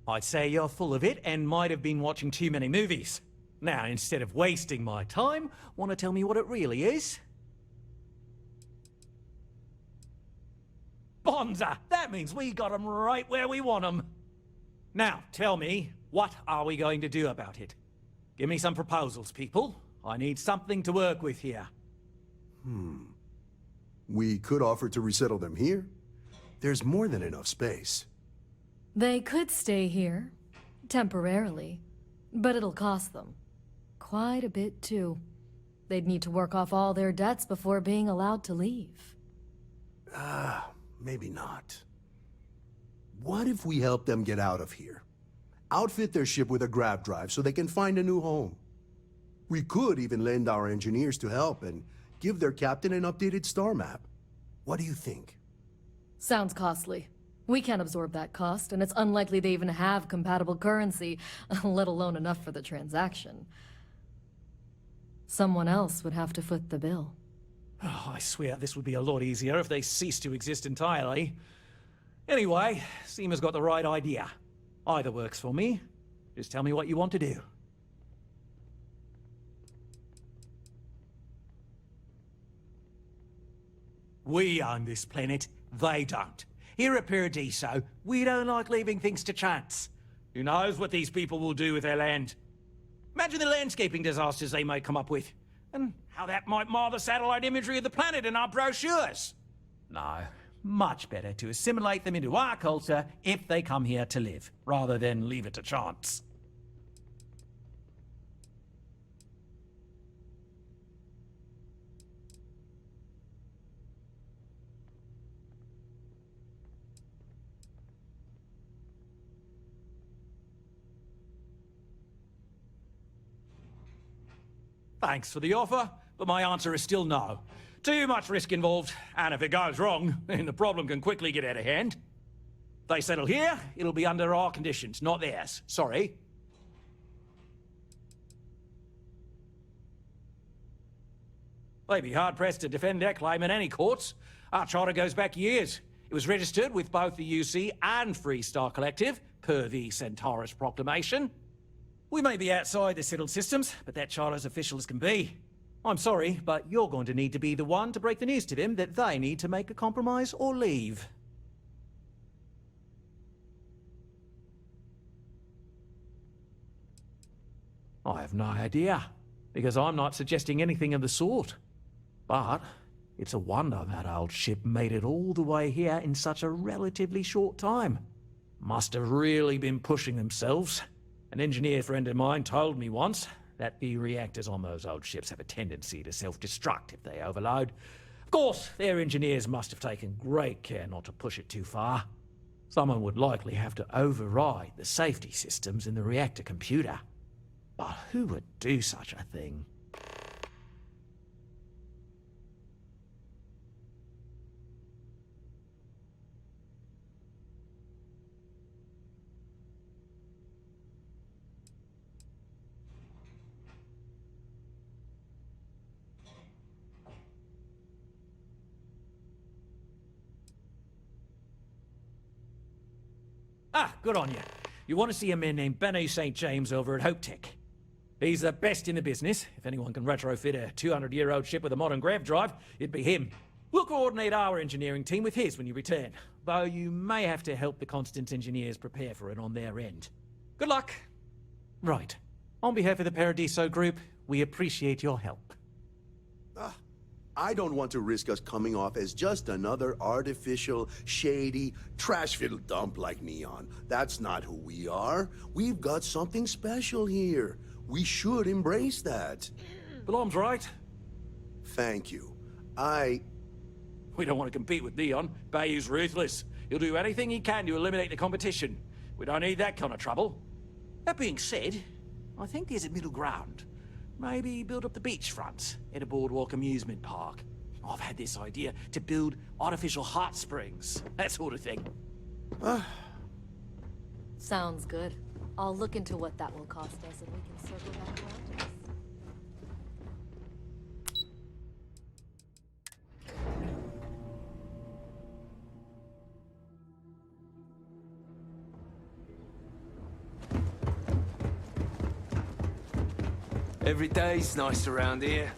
I'd say you're full of it and might have been watching too many movies. Now, instead of wasting my time, want to tell me what it really is? Bonza! That means we got them right where we want them. Now, tell me, what are we going to do about it? Give me some proposals, people. I need something to work with here. We could offer to resettle them here. There's more than enough space. They could stay here, temporarily, but it'll cost them. Quite a bit, too. They'd need to work off all their debts before being allowed to leave. Maybe not. What if we help them get out of here? Outfit their ship with a grav drive so they can find a new home. We could even lend our engineers to help and give their captain an updated star map. What do you think? Sounds costly. We can't absorb that cost, and it's unlikely they even have compatible currency, let alone enough for the transaction. Someone else would have to foot the bill. Oh, I swear this would be a lot easier if they ceased to exist entirely. Anyway, STEMA's got the right idea. Either works for me. Just tell me what you want to do. We own this planet, they don't. Here at Paradiso, we don't like leaving things to chance. Who knows what these people will do with their land? Imagine the landscaping disasters they might come up with, and how that might mar the satellite imagery of the planet in our brochures. No, much better to assimilate them into our culture if they come here to live, rather than leave it to chance. Thanks for the offer, but my answer is still no. Too much risk involved, and if it goes wrong, then the problem can quickly get out of hand. If they settle here, it'll be under our conditions, not theirs. Sorry. They'd be hard-pressed to defend their claim in any courts. Our charter goes back years. It was registered with both the UC and Free Star Collective, per the Centaurus Proclamation. We may be outside the settled systems, but that child as official as can be. I'm sorry, but you're going to need to be the one to break the news to them that they need to make a compromise or leave. I have no idea, because I'm not suggesting anything of the sort. But it's a wonder that old ship made it all the way here in such a relatively short time. Must have really been pushing themselves. An engineer friend of mine told me once that the reactors on those old ships have a tendency to self-destruct if they overload. Of course, their engineers must have taken great care not to push it too far. Someone would likely have to override the safety systems in the reactor computer. But who would do such a thing? Ah, good on you. You want to see a man named Benny St. James over at Hope Tech. He's the best in the business. If anyone can retrofit a 200-year-old ship with a modern grav drive, it'd be him. We'll coordinate our engineering team with his when you return, though you may have to help the Constance engineers prepare for it on their end. Good luck. Right. On behalf of the Paradiso Group, we appreciate your help. I don't want to risk us coming off as just another artificial, shady, trash-filled dump like Neon. That's not who we are. We've got something special here. We should embrace that. Blam's right. Thank you. We don't want to compete with Neon. Bayou's ruthless. He'll do anything he can to eliminate the competition. We don't need that kind of trouble. That being said, I think there's a middle ground. Maybe build up the beachfront at a boardwalk amusement park. I've had this idea to build artificial hot springs, that sort of thing. Sounds good. I'll look into what that will cost us and we can circle back around to this. Every day's nice around here.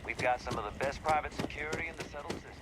We've got some of the best private security in the settled systems.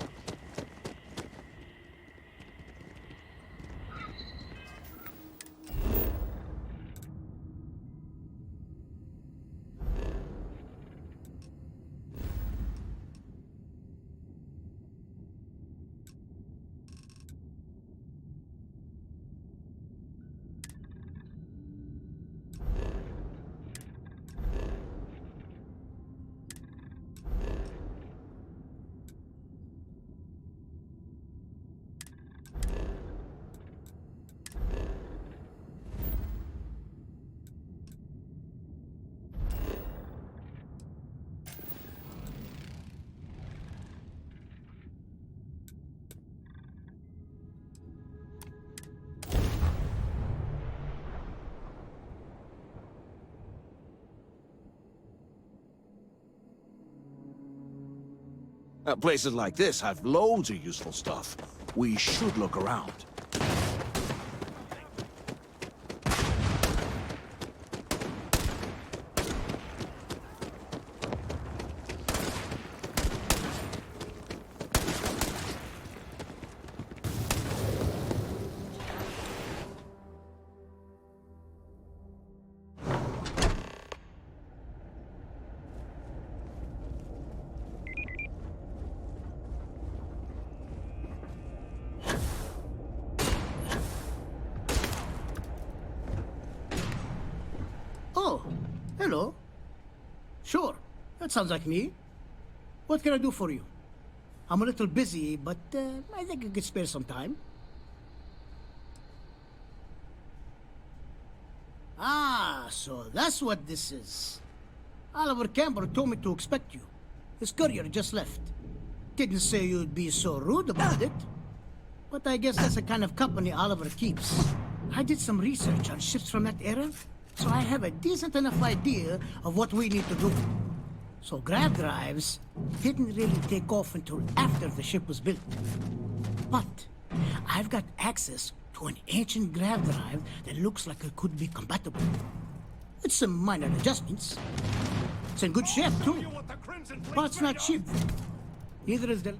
Places like this have loads of useful stuff. We should look around. Hello. Sure, that sounds like me. What can I do for you? I'm a little busy, but I think I could spare some time. Ah, so that's what this is. Oliver Campbell told me to expect you. His courier just left. Didn't say you'd be so rude about it. But I guess that's the kind of company Oliver keeps. I did some research on ships from that era, so I have a decent enough idea of what we need to do. So grav drives didn't really take off until after the ship was built. But I've got access to an ancient grav drive that looks like it could be compatible. It's some minor adjustments. It's in good shape, too. Parts not cheap. Neither is the...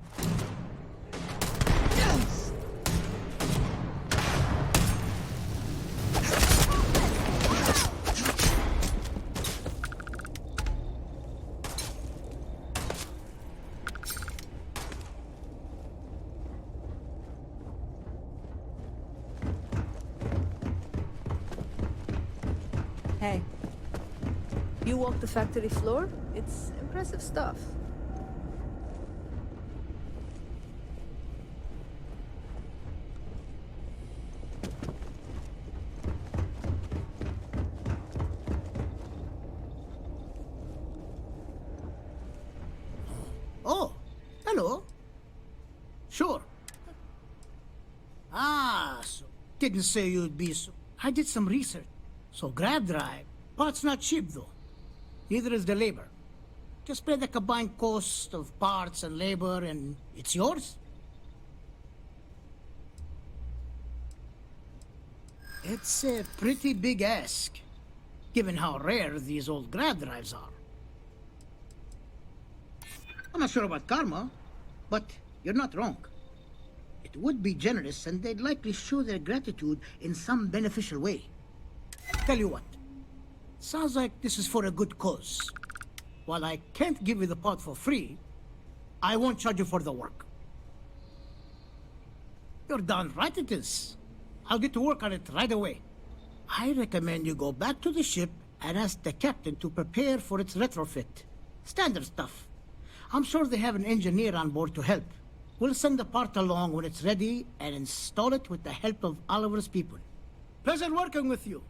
Hey, you walk the factory floor? It's impressive stuff. Oh, hello. Sure. So didn't say you'd be so... I did some research. So grav drive, parts not cheap though. Neither is the labor. Just spread the combined cost of parts and labor and it's yours. It's a pretty big ask, given how rare these old grav drives are. I'm not sure about karma, but you're not wrong. It would be generous and they'd likely show their gratitude in some beneficial way. Tell you what, sounds like this is for a good cause. While I can't give you the part for free, I won't charge you for the work. You're darn right it is. I'll get to work on it right away. I recommend you go back to the ship and ask the captain to prepare for its retrofit. Standard stuff. I'm sure they have an engineer on board to help. We'll send the part along when it's ready and install it with the help of Oliver's people. Pleasure working with you.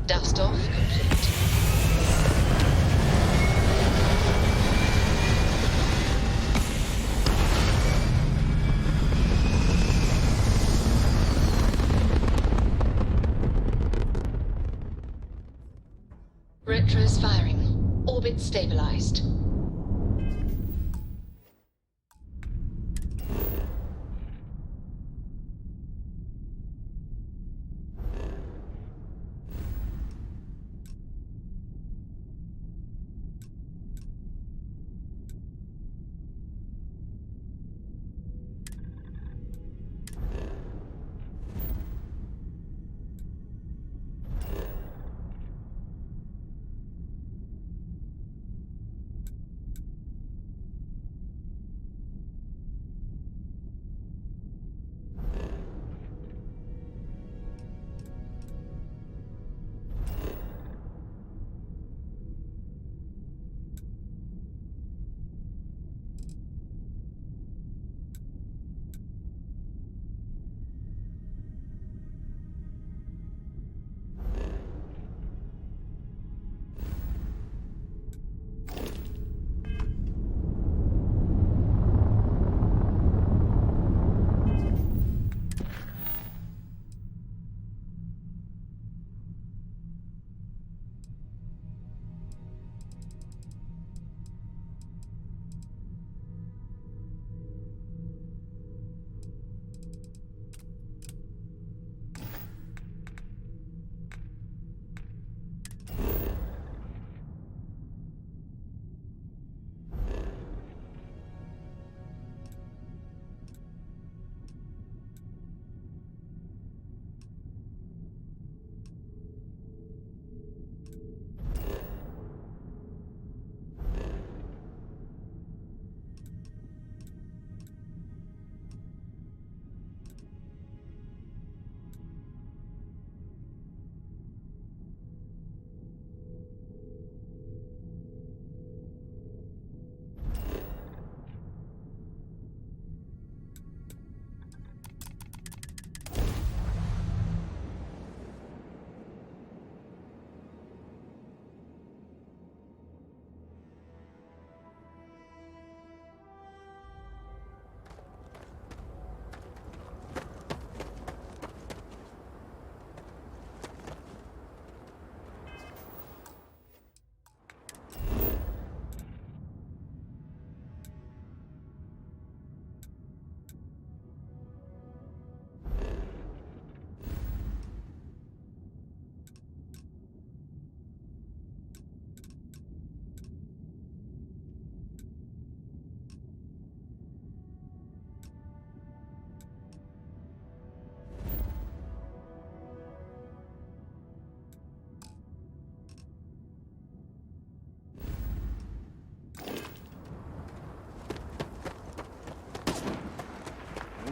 Dust off complete. Retros firing. Orbit stabilized.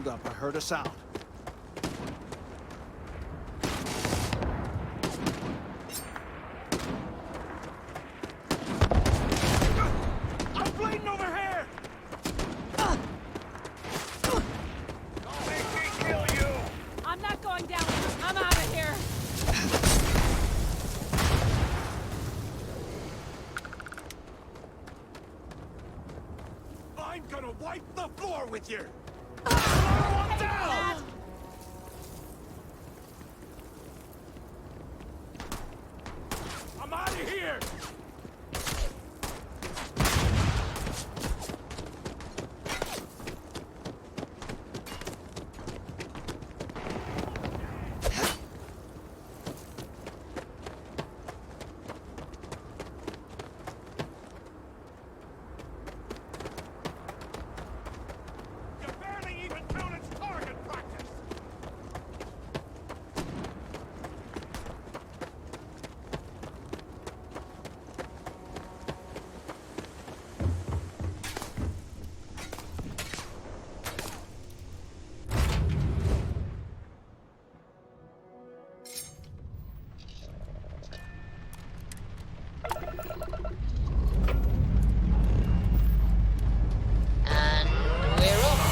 Hold up, I heard a sound. I'm bleeding over here! Don't make me kill you! I'm not going down. I'm out of here. I'm gonna wipe the floor with you! One down! I'm out of here! You barely even count its target practice! And we're off.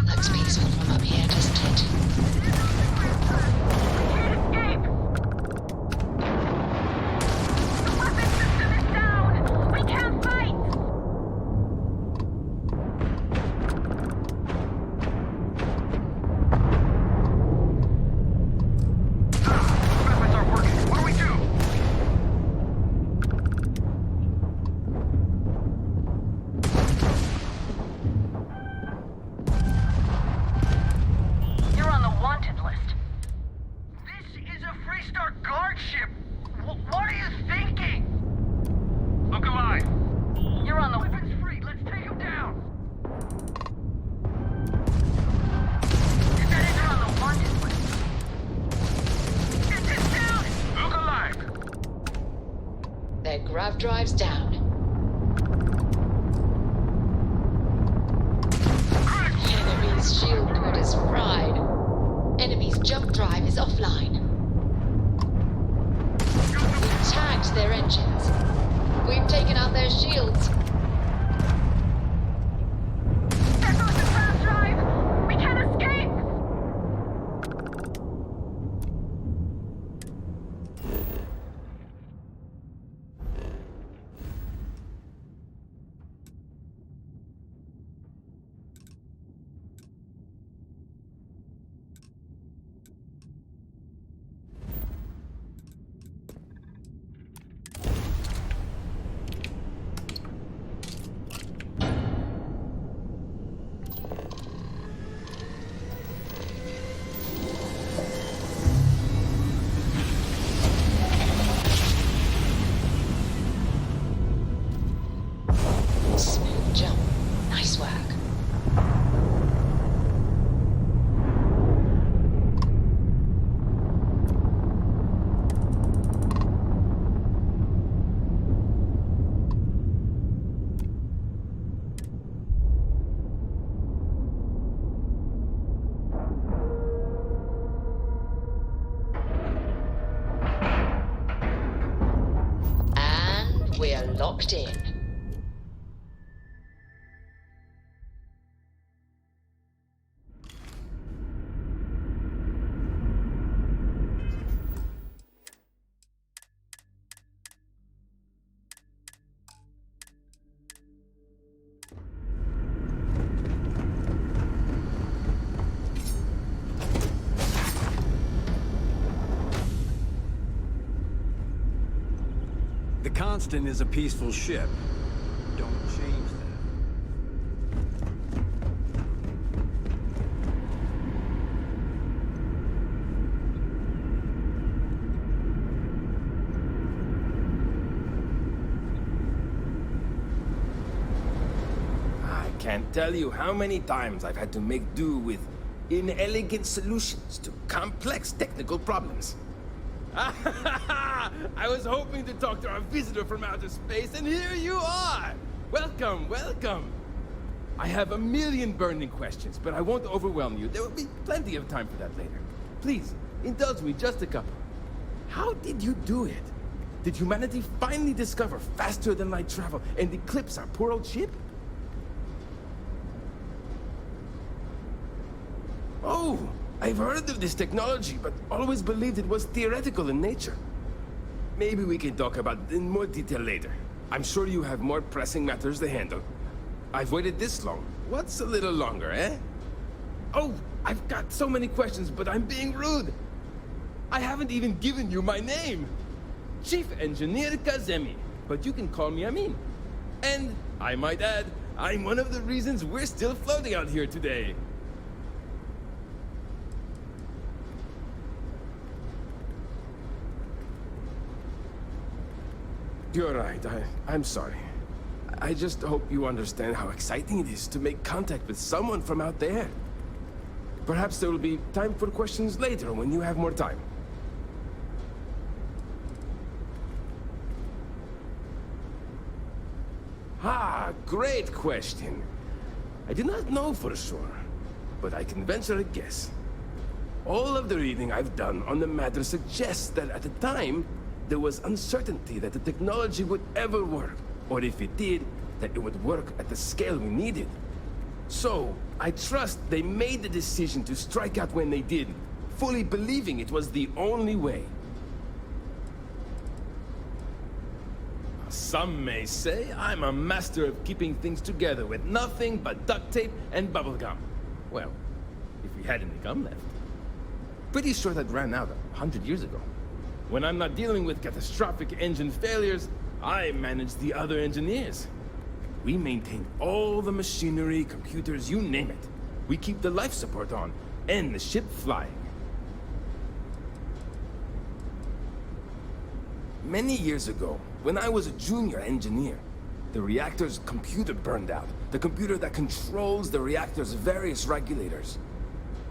Looks peaceful from up here, doesn't it? We can't fight! Weapons aren't working. What do we do? You're on the wanted list. This is a Freestar guard ship. What are you thinking? Look alive. You're on the weapons free. Let's take him down. Is that it? You're on the wanted list. Get this down. Look alive. Their grav drive's down. Enemy's shield code is fried. Enemy's jump drive is offline. We've tagged their engines. We've taken out their shields. There goes the grav drive. We can't escape. Smooth jump. Nice work. And we're locked in. The Constant is a peaceful ship. Don't change that. I can't tell you how many times I've had to make do with inelegant solutions to complex technical problems. I was hoping to talk to our visitor from outer space, and here you are! Welcome, welcome! I have a million burning questions, but I won't overwhelm you. There will be plenty of time for that later. Please, indulge me just a couple. How did you do it? Did humanity finally discover faster than light travel and eclipse our poor old ship? Oh, I've heard of this technology, but always believed it was theoretical in nature. Maybe we can talk about it in more detail later. I'm sure you have more pressing matters to handle. I've waited this long. What's a little longer, eh? Oh, I've got so many questions, but I'm being rude. I haven't even given you my name. Chief Engineer Kazemi, but you can call me Amin. And, I might add, I'm one of the reasons we're still floating out here today. You're right, I'm sorry. I just hope you understand how exciting it is to make contact with someone from out there. Perhaps there will be time for questions later when you have more time. Ah, great question. I do not know for sure, but I can venture a guess. All of the reading I've done on the matter suggests that at the time, there was uncertainty that the technology would ever work, or if it did, that it would work at the scale we needed. So, I trust they made the decision to strike out when they did, fully believing it was the only way. Some may say I'm a master of keeping things together with nothing but duct tape and bubblegum. Well, if we had any gum left. Pretty sure that ran out 100 years ago. When I'm not dealing with catastrophic engine failures, I manage the other engineers. We maintain all the machinery, computers, you name it. We keep the life support on, and the ship flying. Many years ago, when I was a junior engineer, the reactor's computer burned out. The computer that controls the reactor's various regulators.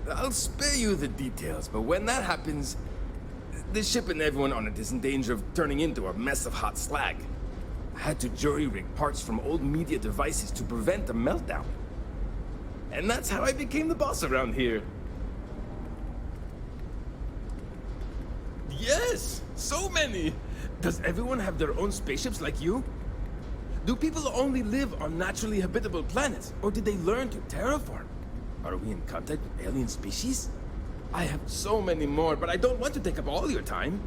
I'll spare you the details, but when that happens, the ship and everyone on it is in danger of turning into a mess of hot slag. I had to jury-rig parts from old media devices to prevent a meltdown. And that's how I became the boss around here. Yes! So many! Does everyone have their own spaceships like you? Do people only live on naturally habitable planets, or did they learn to terraform? Are we in contact with alien species? I have so many more, but I don't want to take up all your time.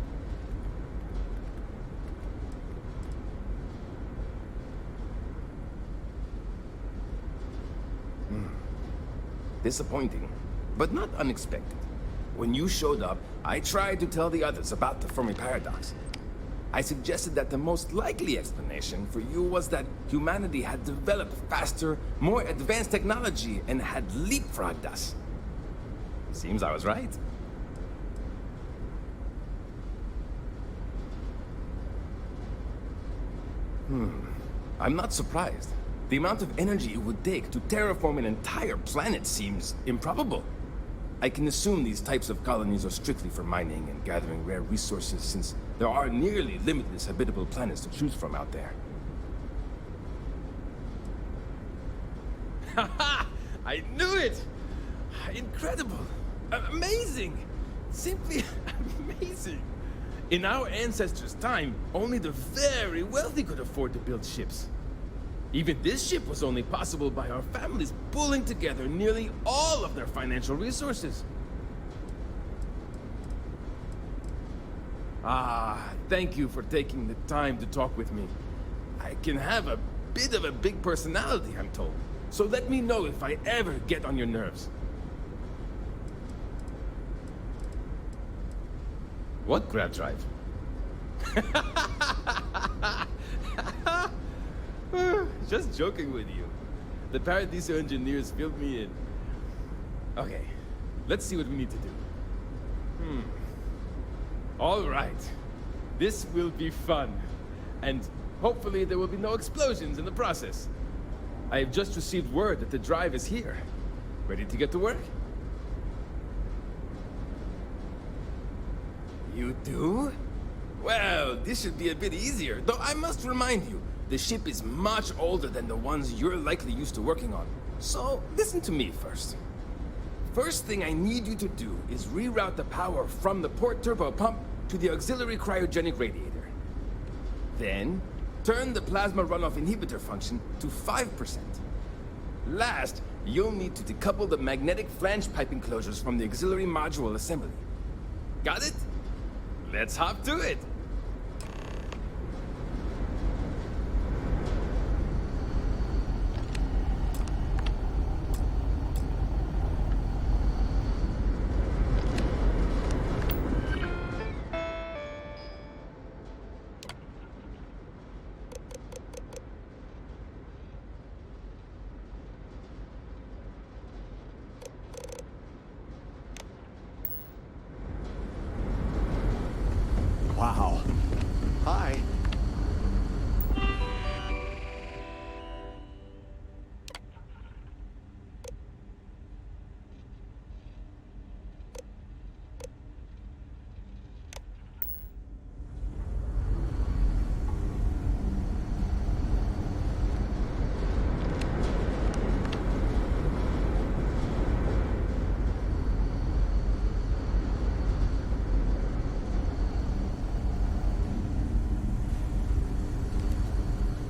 Disappointing, but not unexpected. When you showed up, I tried to tell the others about the Fermi paradox. I suggested that the most likely explanation for you was that humanity had developed faster, more advanced technology and had leapfrogged us. Seems I was right. I'm not surprised. The amount of energy it would take to terraform an entire planet seems improbable. I can assume these types of colonies are strictly for mining and gathering rare resources, since there are nearly limitless habitable planets to choose from out there. Haha! I knew it! Incredible! Amazing! Simply amazing! In our ancestors' time, only the very wealthy could afford to build ships. Even this ship was only possible by our families pulling together nearly all of their financial resources. Ah, thank you for taking the time to talk with me. I can have a bit of a big personality, I'm told. So let me know if I ever get on your nerves. What grab drive? Just joking with you. The Paradiso engineers filled me in. Okay, let's see what we need to do. All right. This will be fun. And hopefully there will be no explosions in the process. I have just received word that the drive is here. Ready to get to work? You do? Well, this should be a bit easier, though I must remind you, the ship is much older than the ones you're likely used to working on. So, listen to me first. First thing I need you to do is reroute the power from the port turbo pump to the auxiliary cryogenic radiator. Then, turn the plasma runoff inhibitor function to 5%. Last, you'll need to decouple the magnetic flange pipe enclosures from the auxiliary module assembly. Got it? Let's hop to it! Wow. Hi.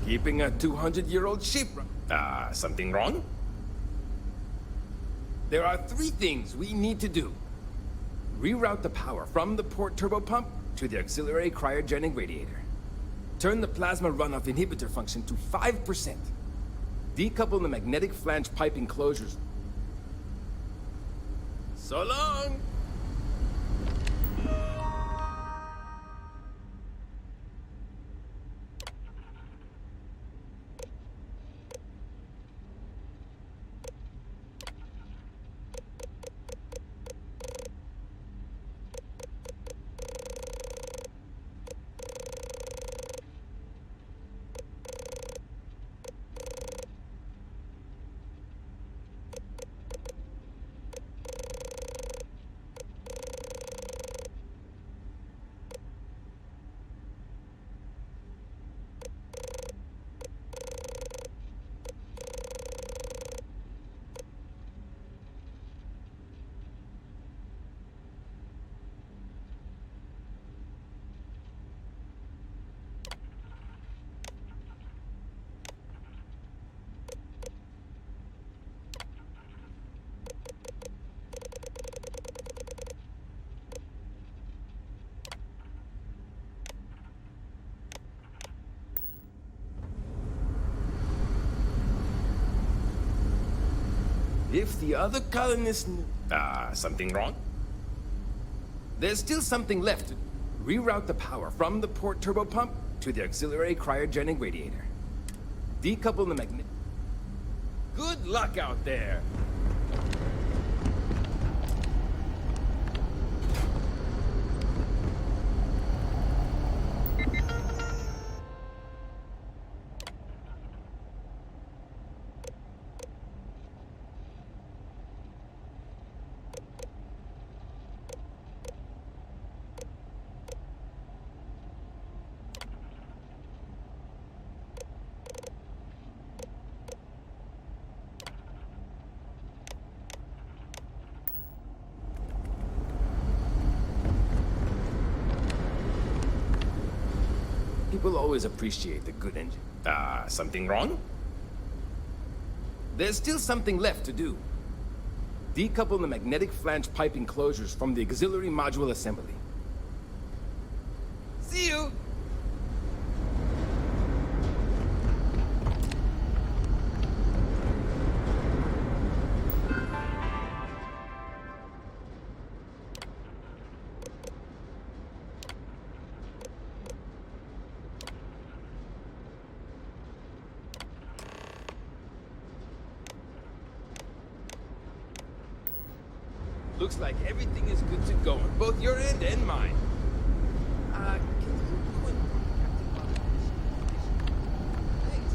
Keeping a 200-year-old ship. Something wrong? There are 3 things we need to do. Reroute the power from the port turbo pump to the auxiliary cryogenic radiator. Turn the plasma runoff inhibitor function to 5%. Decouple the magnetic flange pipe enclosures. So long! If the other colonists knew... something wrong? There's still something left. Reroute the power from the port turbo pump to the auxiliary cryogenic radiator. Decouple the magnet... Good luck out there! People always appreciate the good engine. Something wrong? There's still something left to do. Decouple the magnetic flange pipe enclosures from the auxiliary module assembly. See you! Looks like everything is good to go on both your end and mine. Can you go and... Thanks.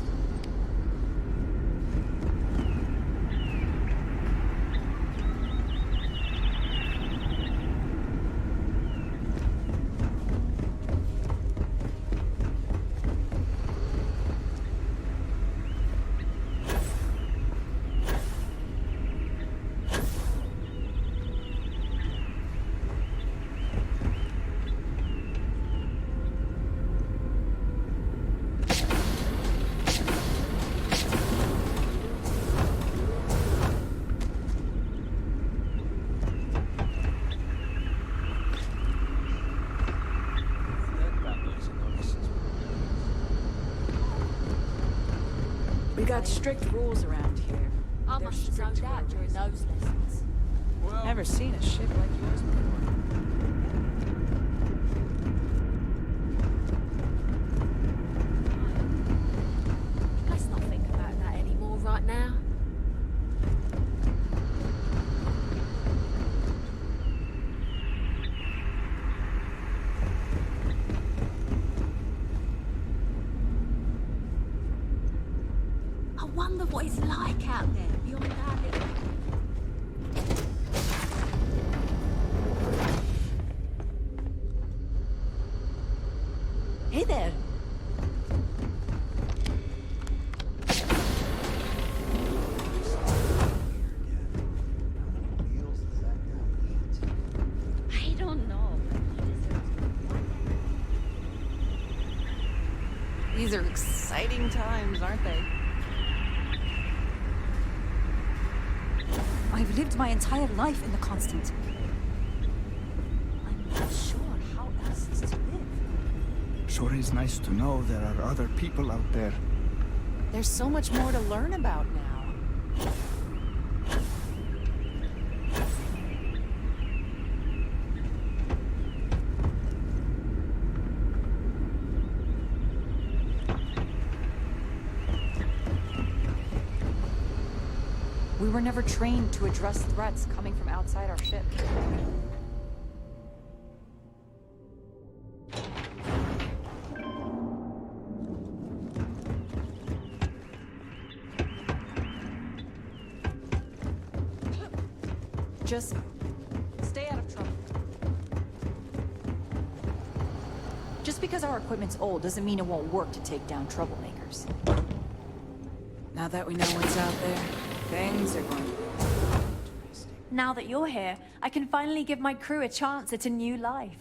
got strict rules around here. I must have zoned out during those lessons. Never seen a ship like yours before. Let's not think about that anymore right now. I wonder what it's like out there beyond that little... Hey there. I don't know. These are exciting times, aren't they? I've lived my entire life in the Constant. I'm not sure how else is to live. Sure is nice to know there are other people out there. There's so much more to learn about now. We were never trained to address threats coming from outside our ship. Just stay out of trouble. Just because our equipment's old doesn't mean it won't work to take down troublemakers. Now that we know what's out there, things are going to be interesting. Now that you're here, I can finally give my crew a chance at a new life.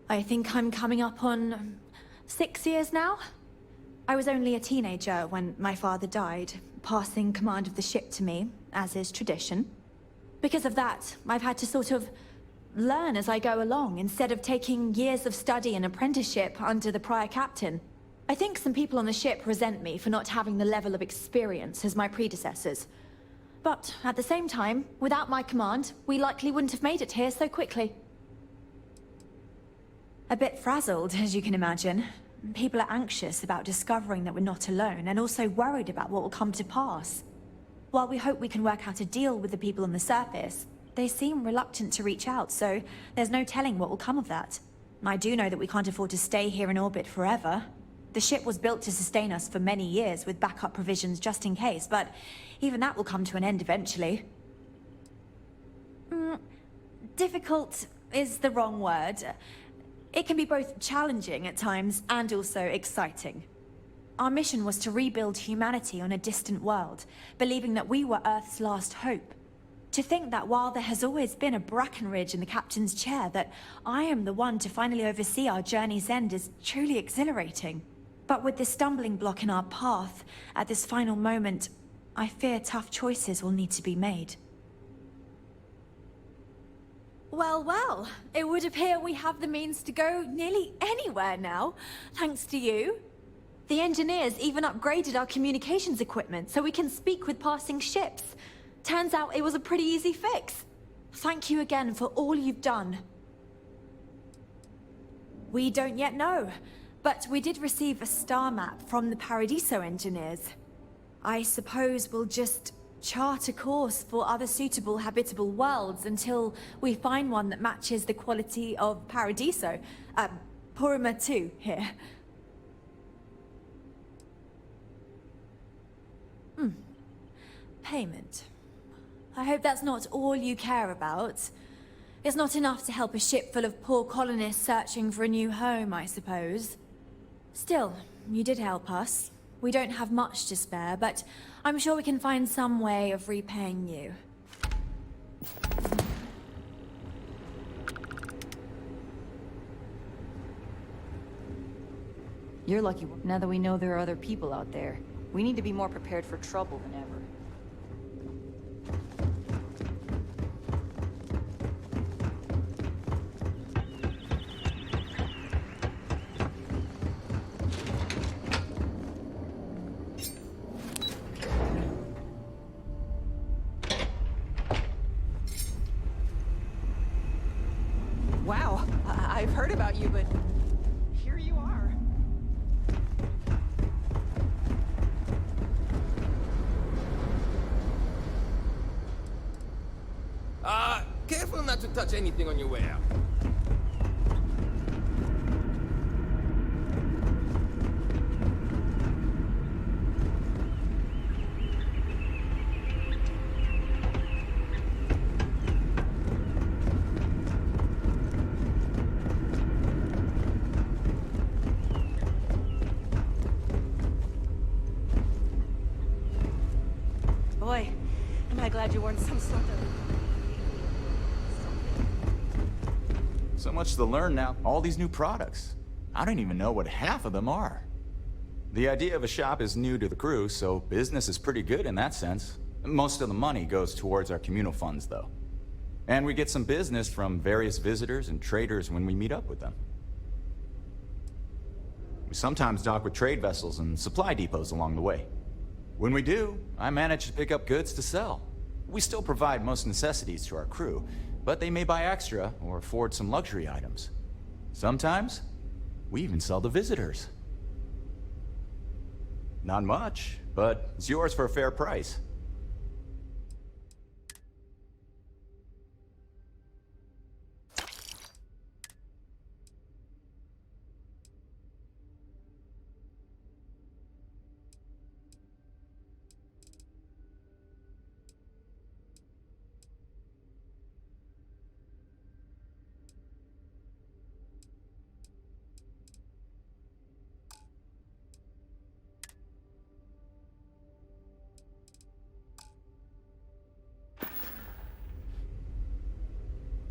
I think I'm coming up on 6 years now. I was only a teenager when my father died, passing command of the ship to me, as is tradition. Because of that, I've had to sort of learn as I go along, instead of taking years of study and apprenticeship under the prior captain. I think some people on the ship resent me for not having the level of experience as my predecessors. But at the same time, without my command, we likely wouldn't have made it here so quickly. A bit frazzled, as you can imagine. People are anxious about discovering that we're not alone, and also worried about what will come to pass. While we hope we can work out a deal with the people on the surface, they seem reluctant to reach out, so there's no telling what will come of that. I do know that we can't afford to stay here in orbit forever. The ship was built to sustain us for many years with backup provisions just in case, but even that will come to an end eventually. Difficult is the wrong word. It can be both challenging at times and also exciting. Our mission was to rebuild humanity on a distant world, believing that we were Earth's last hope. To think that while there has always been a Brackenridge in the captain's chair, that I am the one to finally oversee our journey's end is truly exhilarating. But with this stumbling block in our path, at this final moment, I fear tough choices will need to be made. Well, well, it would appear we have the means to go nearly anywhere now, thanks to you. The engineers even upgraded our communications equipment so we can speak with passing ships. Turns out it was a pretty easy fix. Thank you again for all you've done. We don't yet know, but we did receive a star map from the Paradiso engineers. I suppose we'll just chart a course for other suitable habitable worlds until we find one that matches the quality of Paradiso. Purima 2 here. Payment. I hope that's not all you care about. It's not enough to help a ship full of poor colonists searching for a new home, I suppose. Still, you did help us. We don't have much to spare, but I'm sure we can find some way of repaying you. You're lucky. Now that we know there are other people out there, we need to be more prepared for trouble than ever. heard about you, but here you are. Careful not to touch anything on your way out. Boy, am I glad you weren't some sort of... So much to learn now. All these new products. I don't even know what half of them are. The idea of a shop is new to the crew, so business is pretty good in that sense. Most of the money goes towards our communal funds, though. And we get some business from various visitors and traders when we meet up with them. We sometimes dock with trade vessels and supply depots along the way. When we do, I manage to pick up goods to sell. We still provide most necessities to our crew, but they may buy extra or afford some luxury items. Sometimes, we even sell to visitors. Not much, but it's yours for a fair price.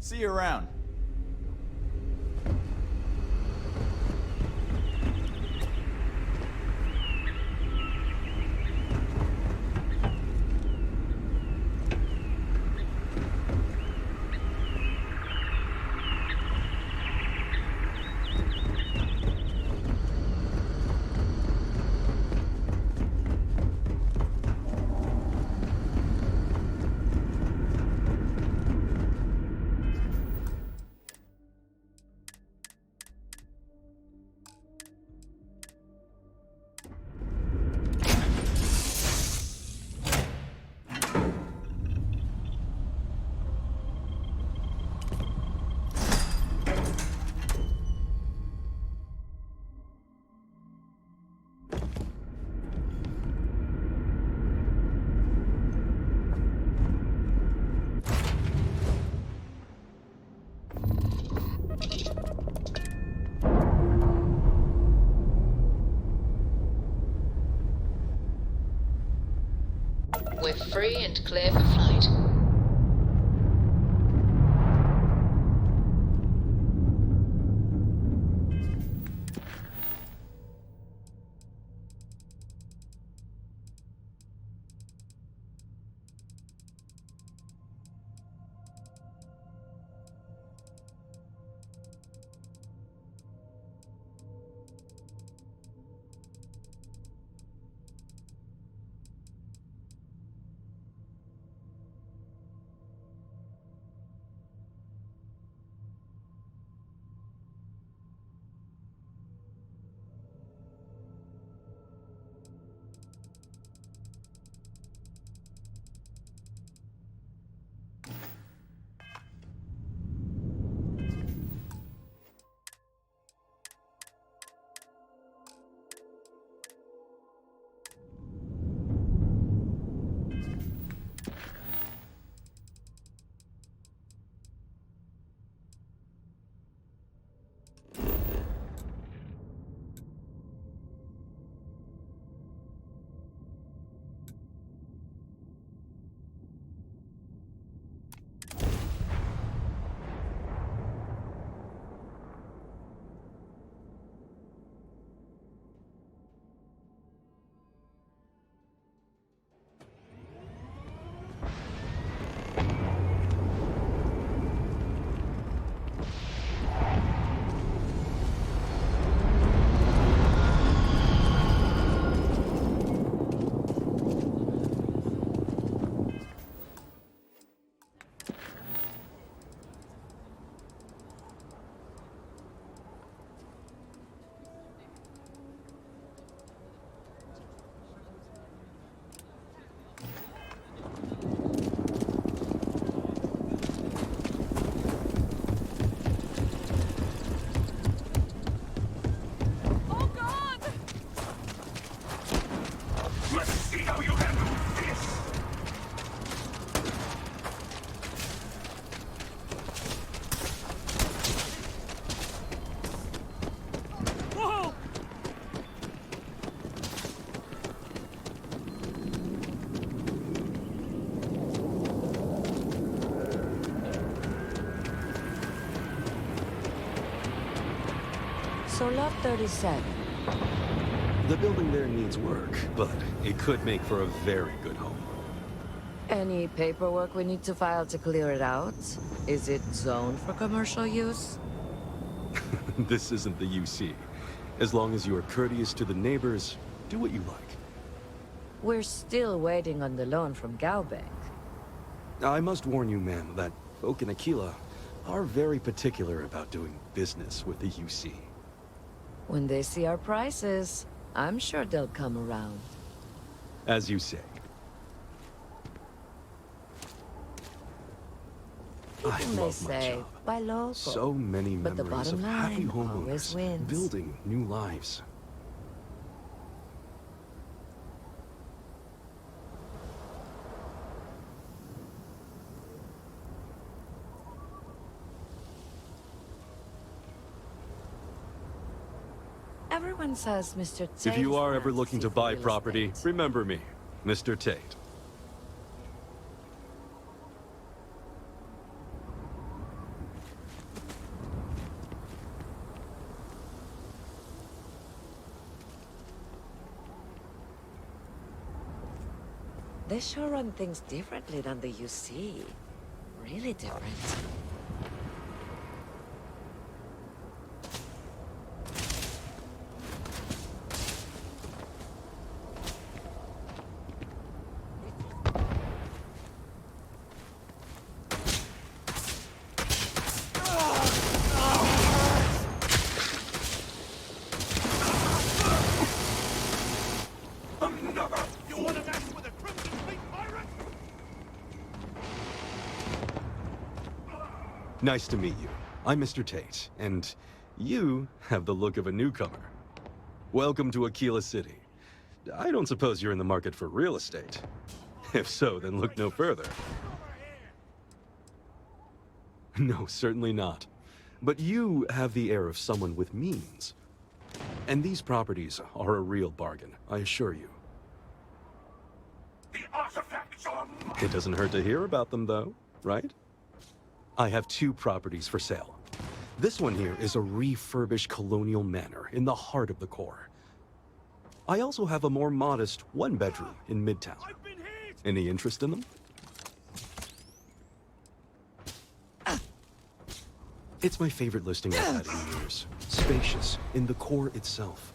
See you around. We're free and clear for flight. So Lot 37. The building there needs work, but it could make for a very good home. Any paperwork we need to file to clear it out? Is it zoned for commercial use? This isn't the UC. As long as you are courteous to the neighbors, do what you like. We're still waiting on the loan from Galbank. I must warn you, ma'am, that folk in Aquila are very particular about doing business with the UC. When they see our prices, I'm sure they'll come around. As you say. I People may love my say, job. buy local. So many but the memories bottom of happy line always homeowners wins. building new lives. Everyone says Mr. Tate If you are is ever looking to fancy buy for real property, estate. remember me, Mr. Tate. They sure run things differently than the UC. Really different. Nice to meet you. I'm Mr. Tate, and you have the look of a newcomer. Welcome to Aquila City. I don't suppose you're in the market for real estate. If so, then look no further. No, certainly not. But you have the air of someone with means. And these properties are a real bargain, I assure you. The artifacts are mine. It doesn't hurt to hear about them, though, right? I have 2 properties for sale. This one here is a refurbished colonial manor in the heart of the core. I also have a more modest 1-bedroom in Midtown. Any interest in them? It's my favorite listing I've had in years. Spacious, in the core itself.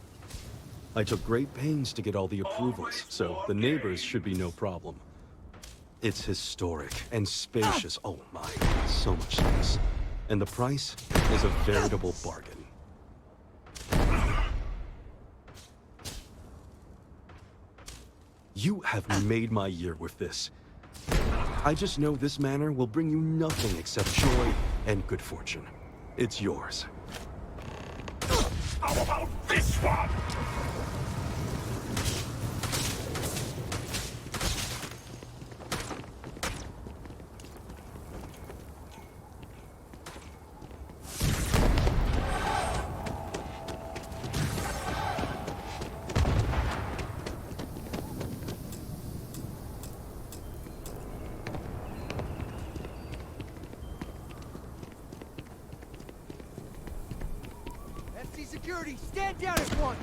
I took great pains to get all the approvals, so the neighbors should be no problem. It's historic and spacious. Oh my, so much space. And the price is a veritable bargain. You have made my year with this. I just know this manor will bring you nothing except joy and good fortune. It's yours. How about this one? Security, stand down at once!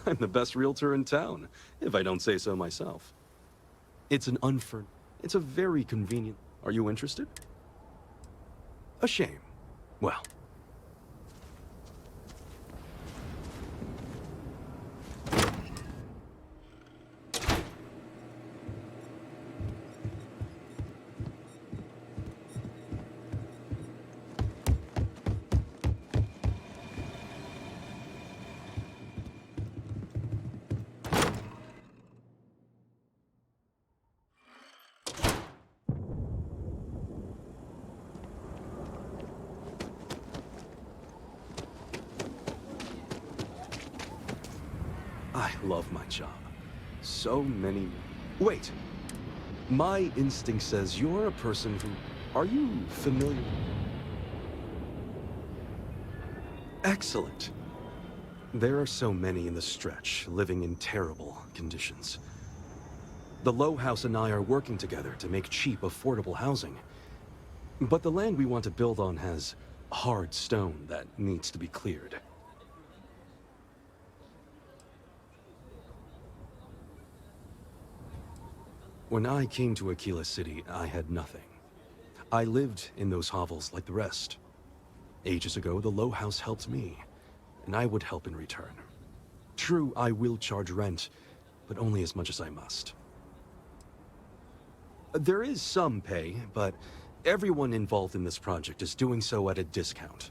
I'm the best realtor in town, if I don't say so myself. It's a very convenient... Are you interested? A shame. Well... I love my job. So many... Wait! My instinct says you're a person who... Are you familiar? Excellent. There are so many in the stretch, living in terrible conditions. The Low House and I are working together to make cheap, affordable housing. But the land we want to build on has hard stone that needs to be cleared. When I came to Aquila City, I had nothing. I lived in those hovels like the rest. Ages ago, the Low House helped me, and I would help in return. True, I will charge rent, but only as much as I must. There is some pay, but everyone involved in this project is doing so at a discount.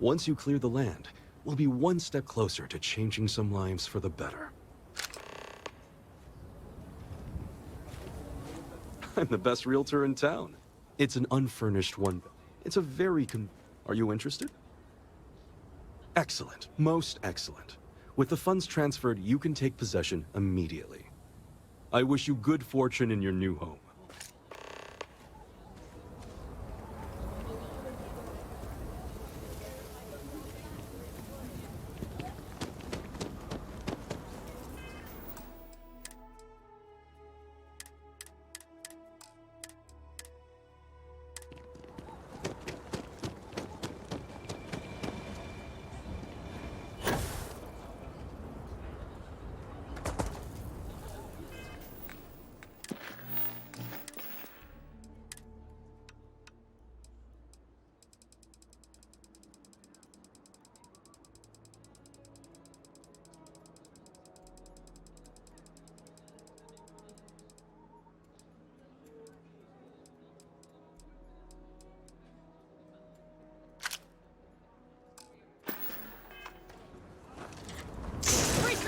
Once you clear the land, we'll be one step closer to changing some lives for the better. I'm the best realtor in town. It's an unfurnished one. It's a very Are you interested? Excellent. Most excellent. With the funds transferred, you can take possession immediately. I wish you good fortune in your new home.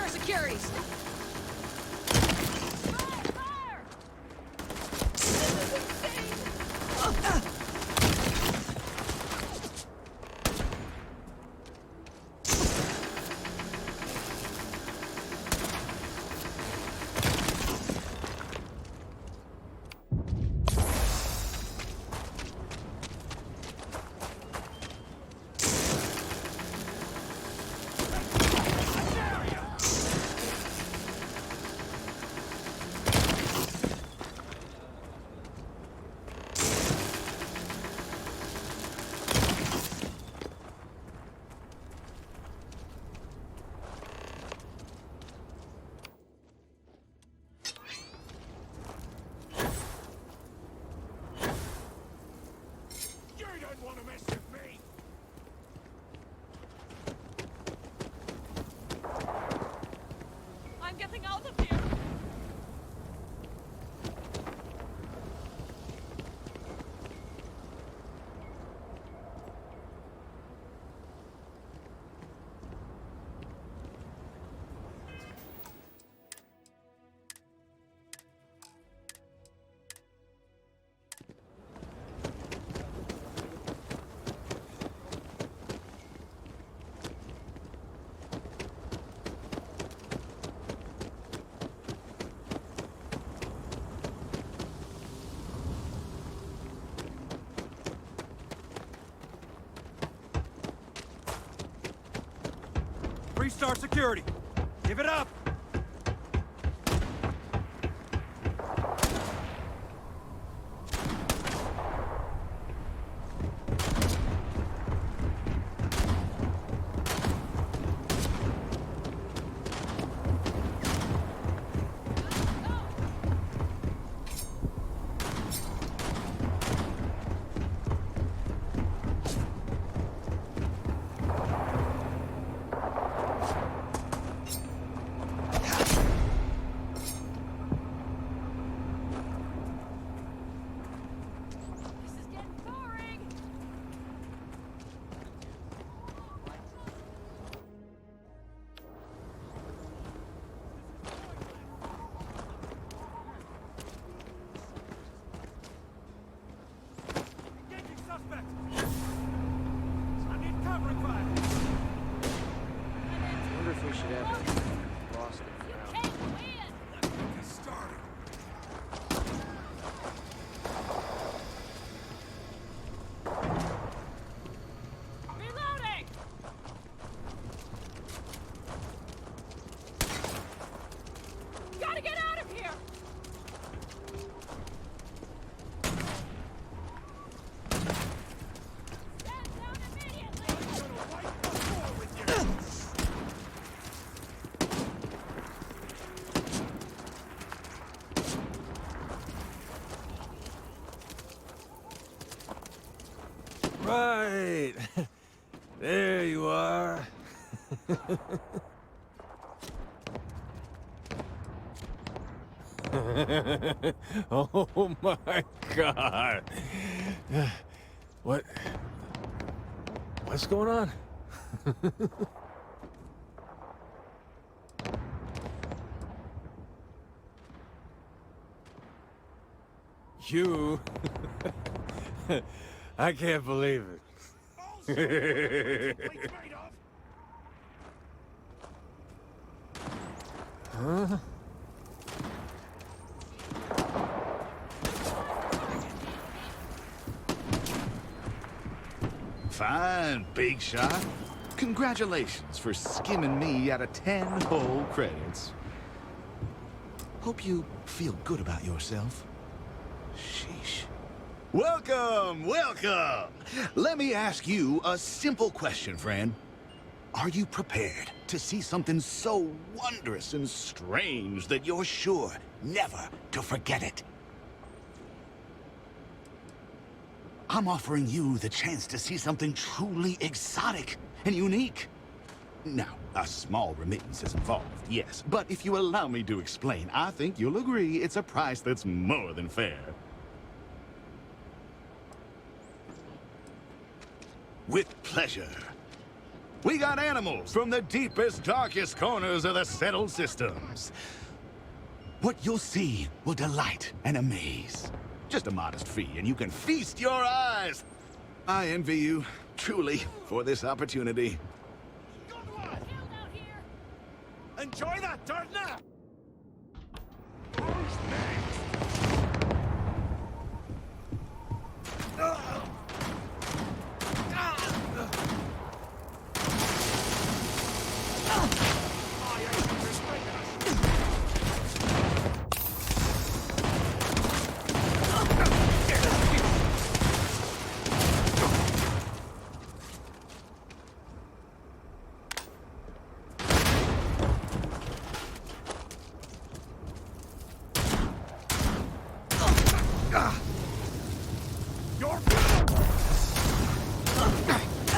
Securities! Getting out of here! Star security. Give it up! Right. There you are. Oh my God. What's going on? You? I can't believe it. Huh? Fine, big shot. Congratulations for skimming me out of 10 whole credits. Hope you feel good about yourself. Sheesh. Welcome, welcome! Let me ask you a simple question, friend. Are you prepared to see something so wondrous and strange that you're sure never to forget it? I'm offering you the chance to see something truly exotic and unique. Now, a small remittance is involved, yes, but if you allow me to explain, I think you'll agree it's a price that's more than fair. With pleasure. We got animals from the deepest, darkest corners of the settled systems. What you'll see will delight and amaze. Just a modest fee, and you can feast your eyes. I envy you, truly, for this opportunity. Enjoy that, Dartna!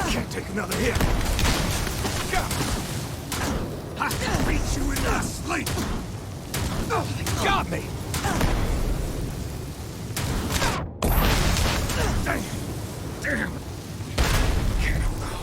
Can't take another hit. I can beat you in my sleep. They got me. Damn. Can't hold out.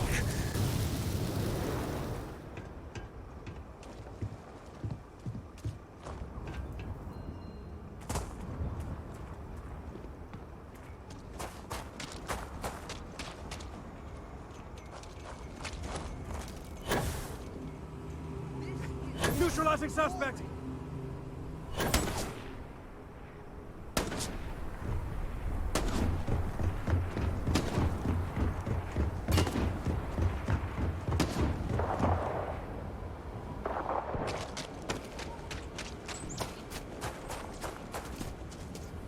Neutralizing suspect!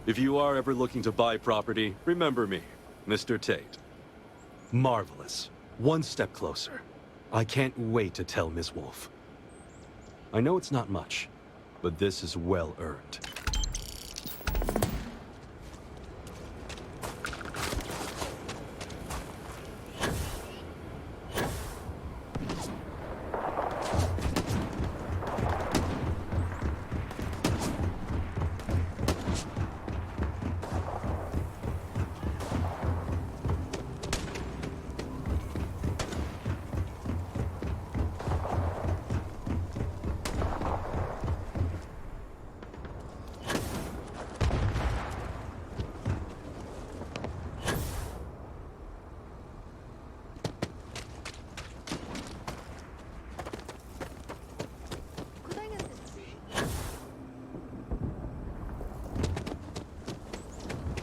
If you are ever looking to buy property, remember me, Mr. Tate. Marvelous. One step closer. I can't wait to tell Ms. Wolf. I know it's not much, but this is well earned.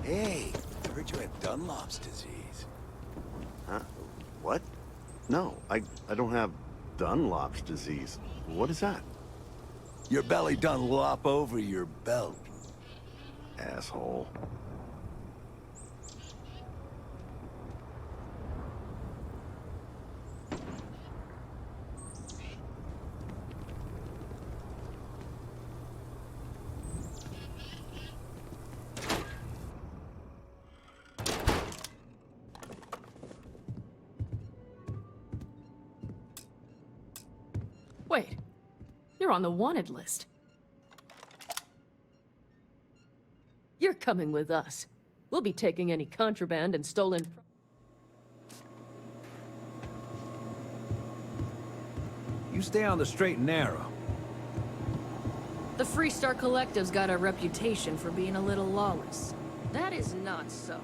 Hey, I heard you had Dunlop's disease. Huh? What? No, I don't have Dunlop's disease. What is that? Your belly done lop over your belt. Asshole. You're on the wanted list. You're coming with us. We'll be taking any contraband and stolen... You stay on the straight and narrow. The Freestar Collective's got a reputation for being a little lawless. That is not so.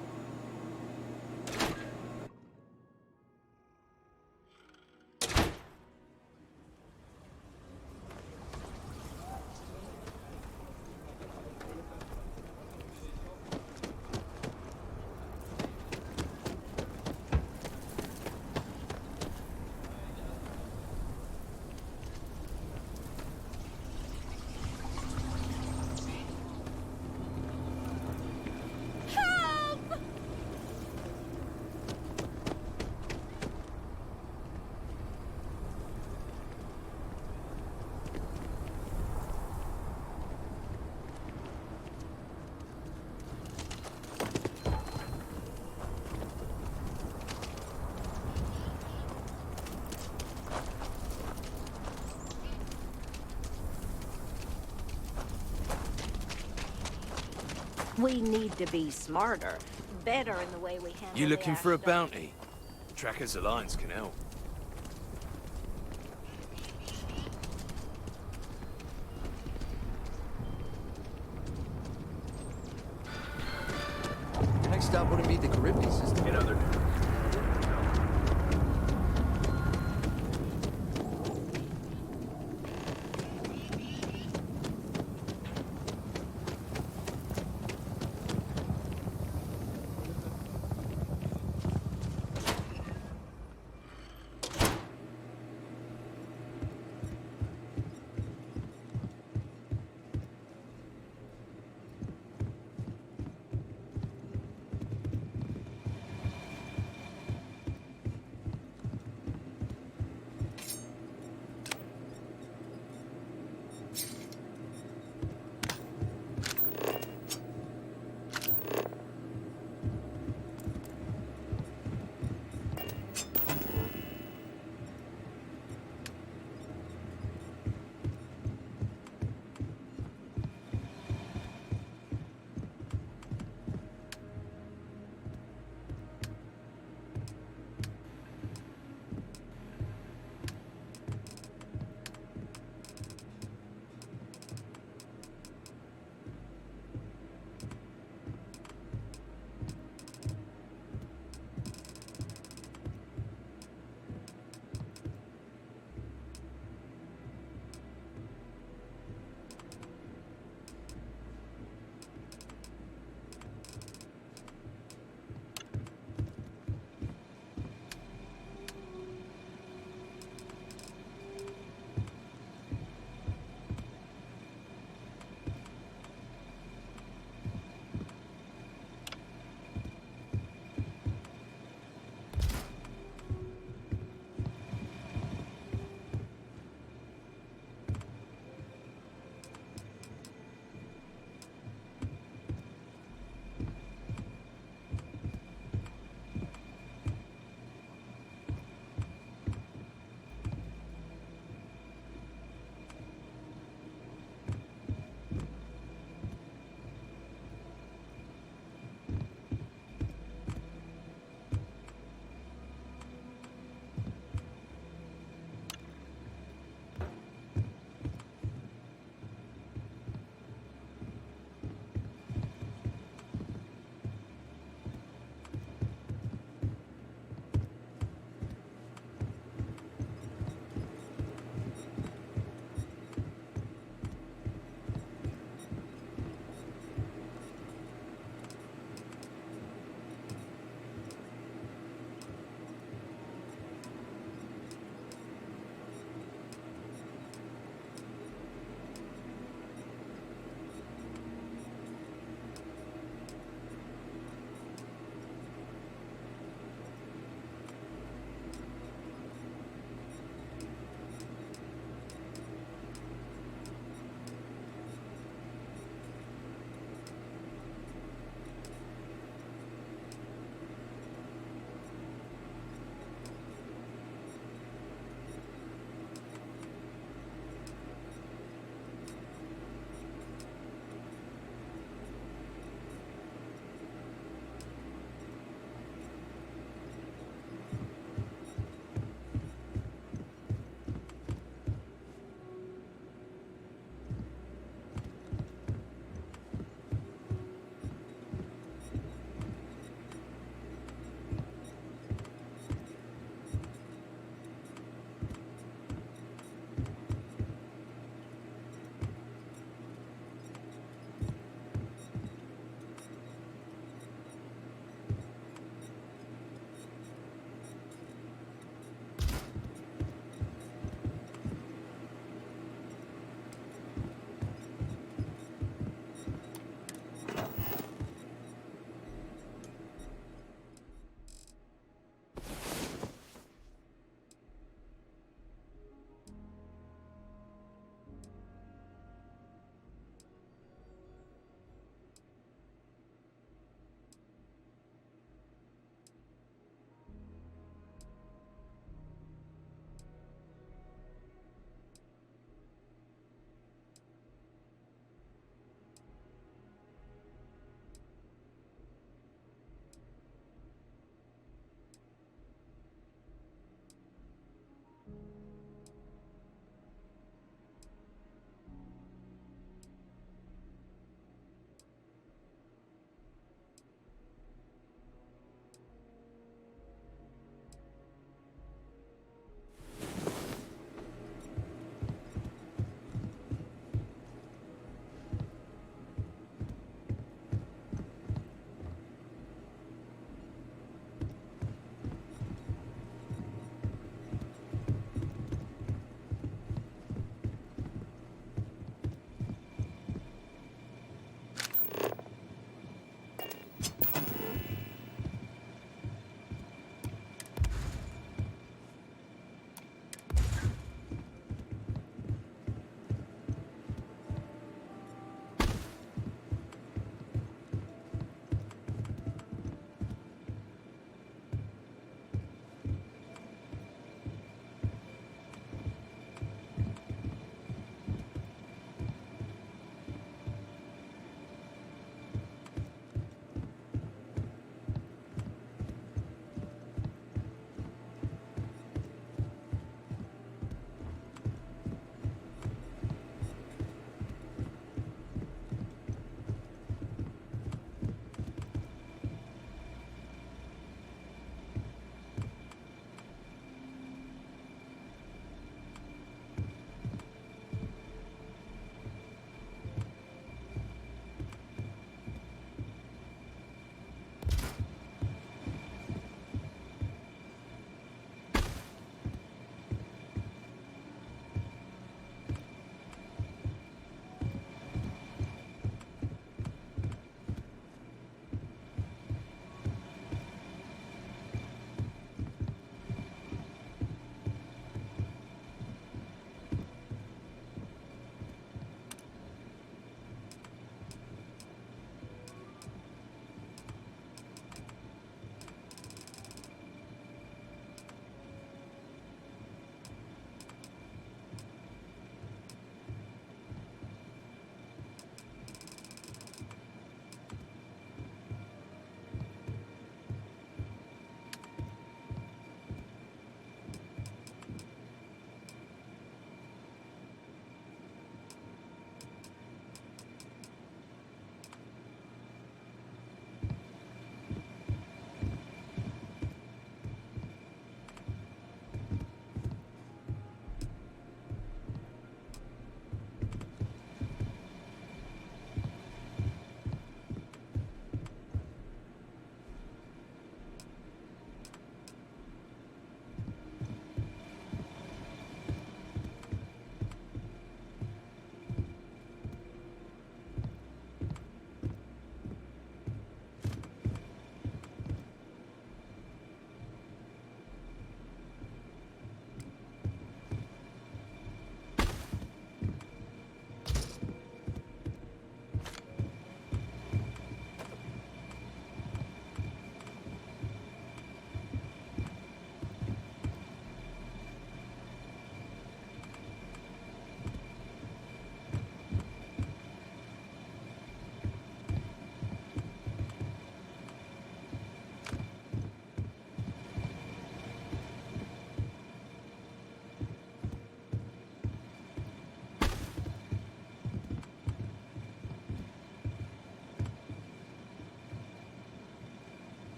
We need to be smarter, better in the way we handle You looking for a stuff. bounty? Trackers Alliance can help. Next stop wouldn't be the Caribbean system. In other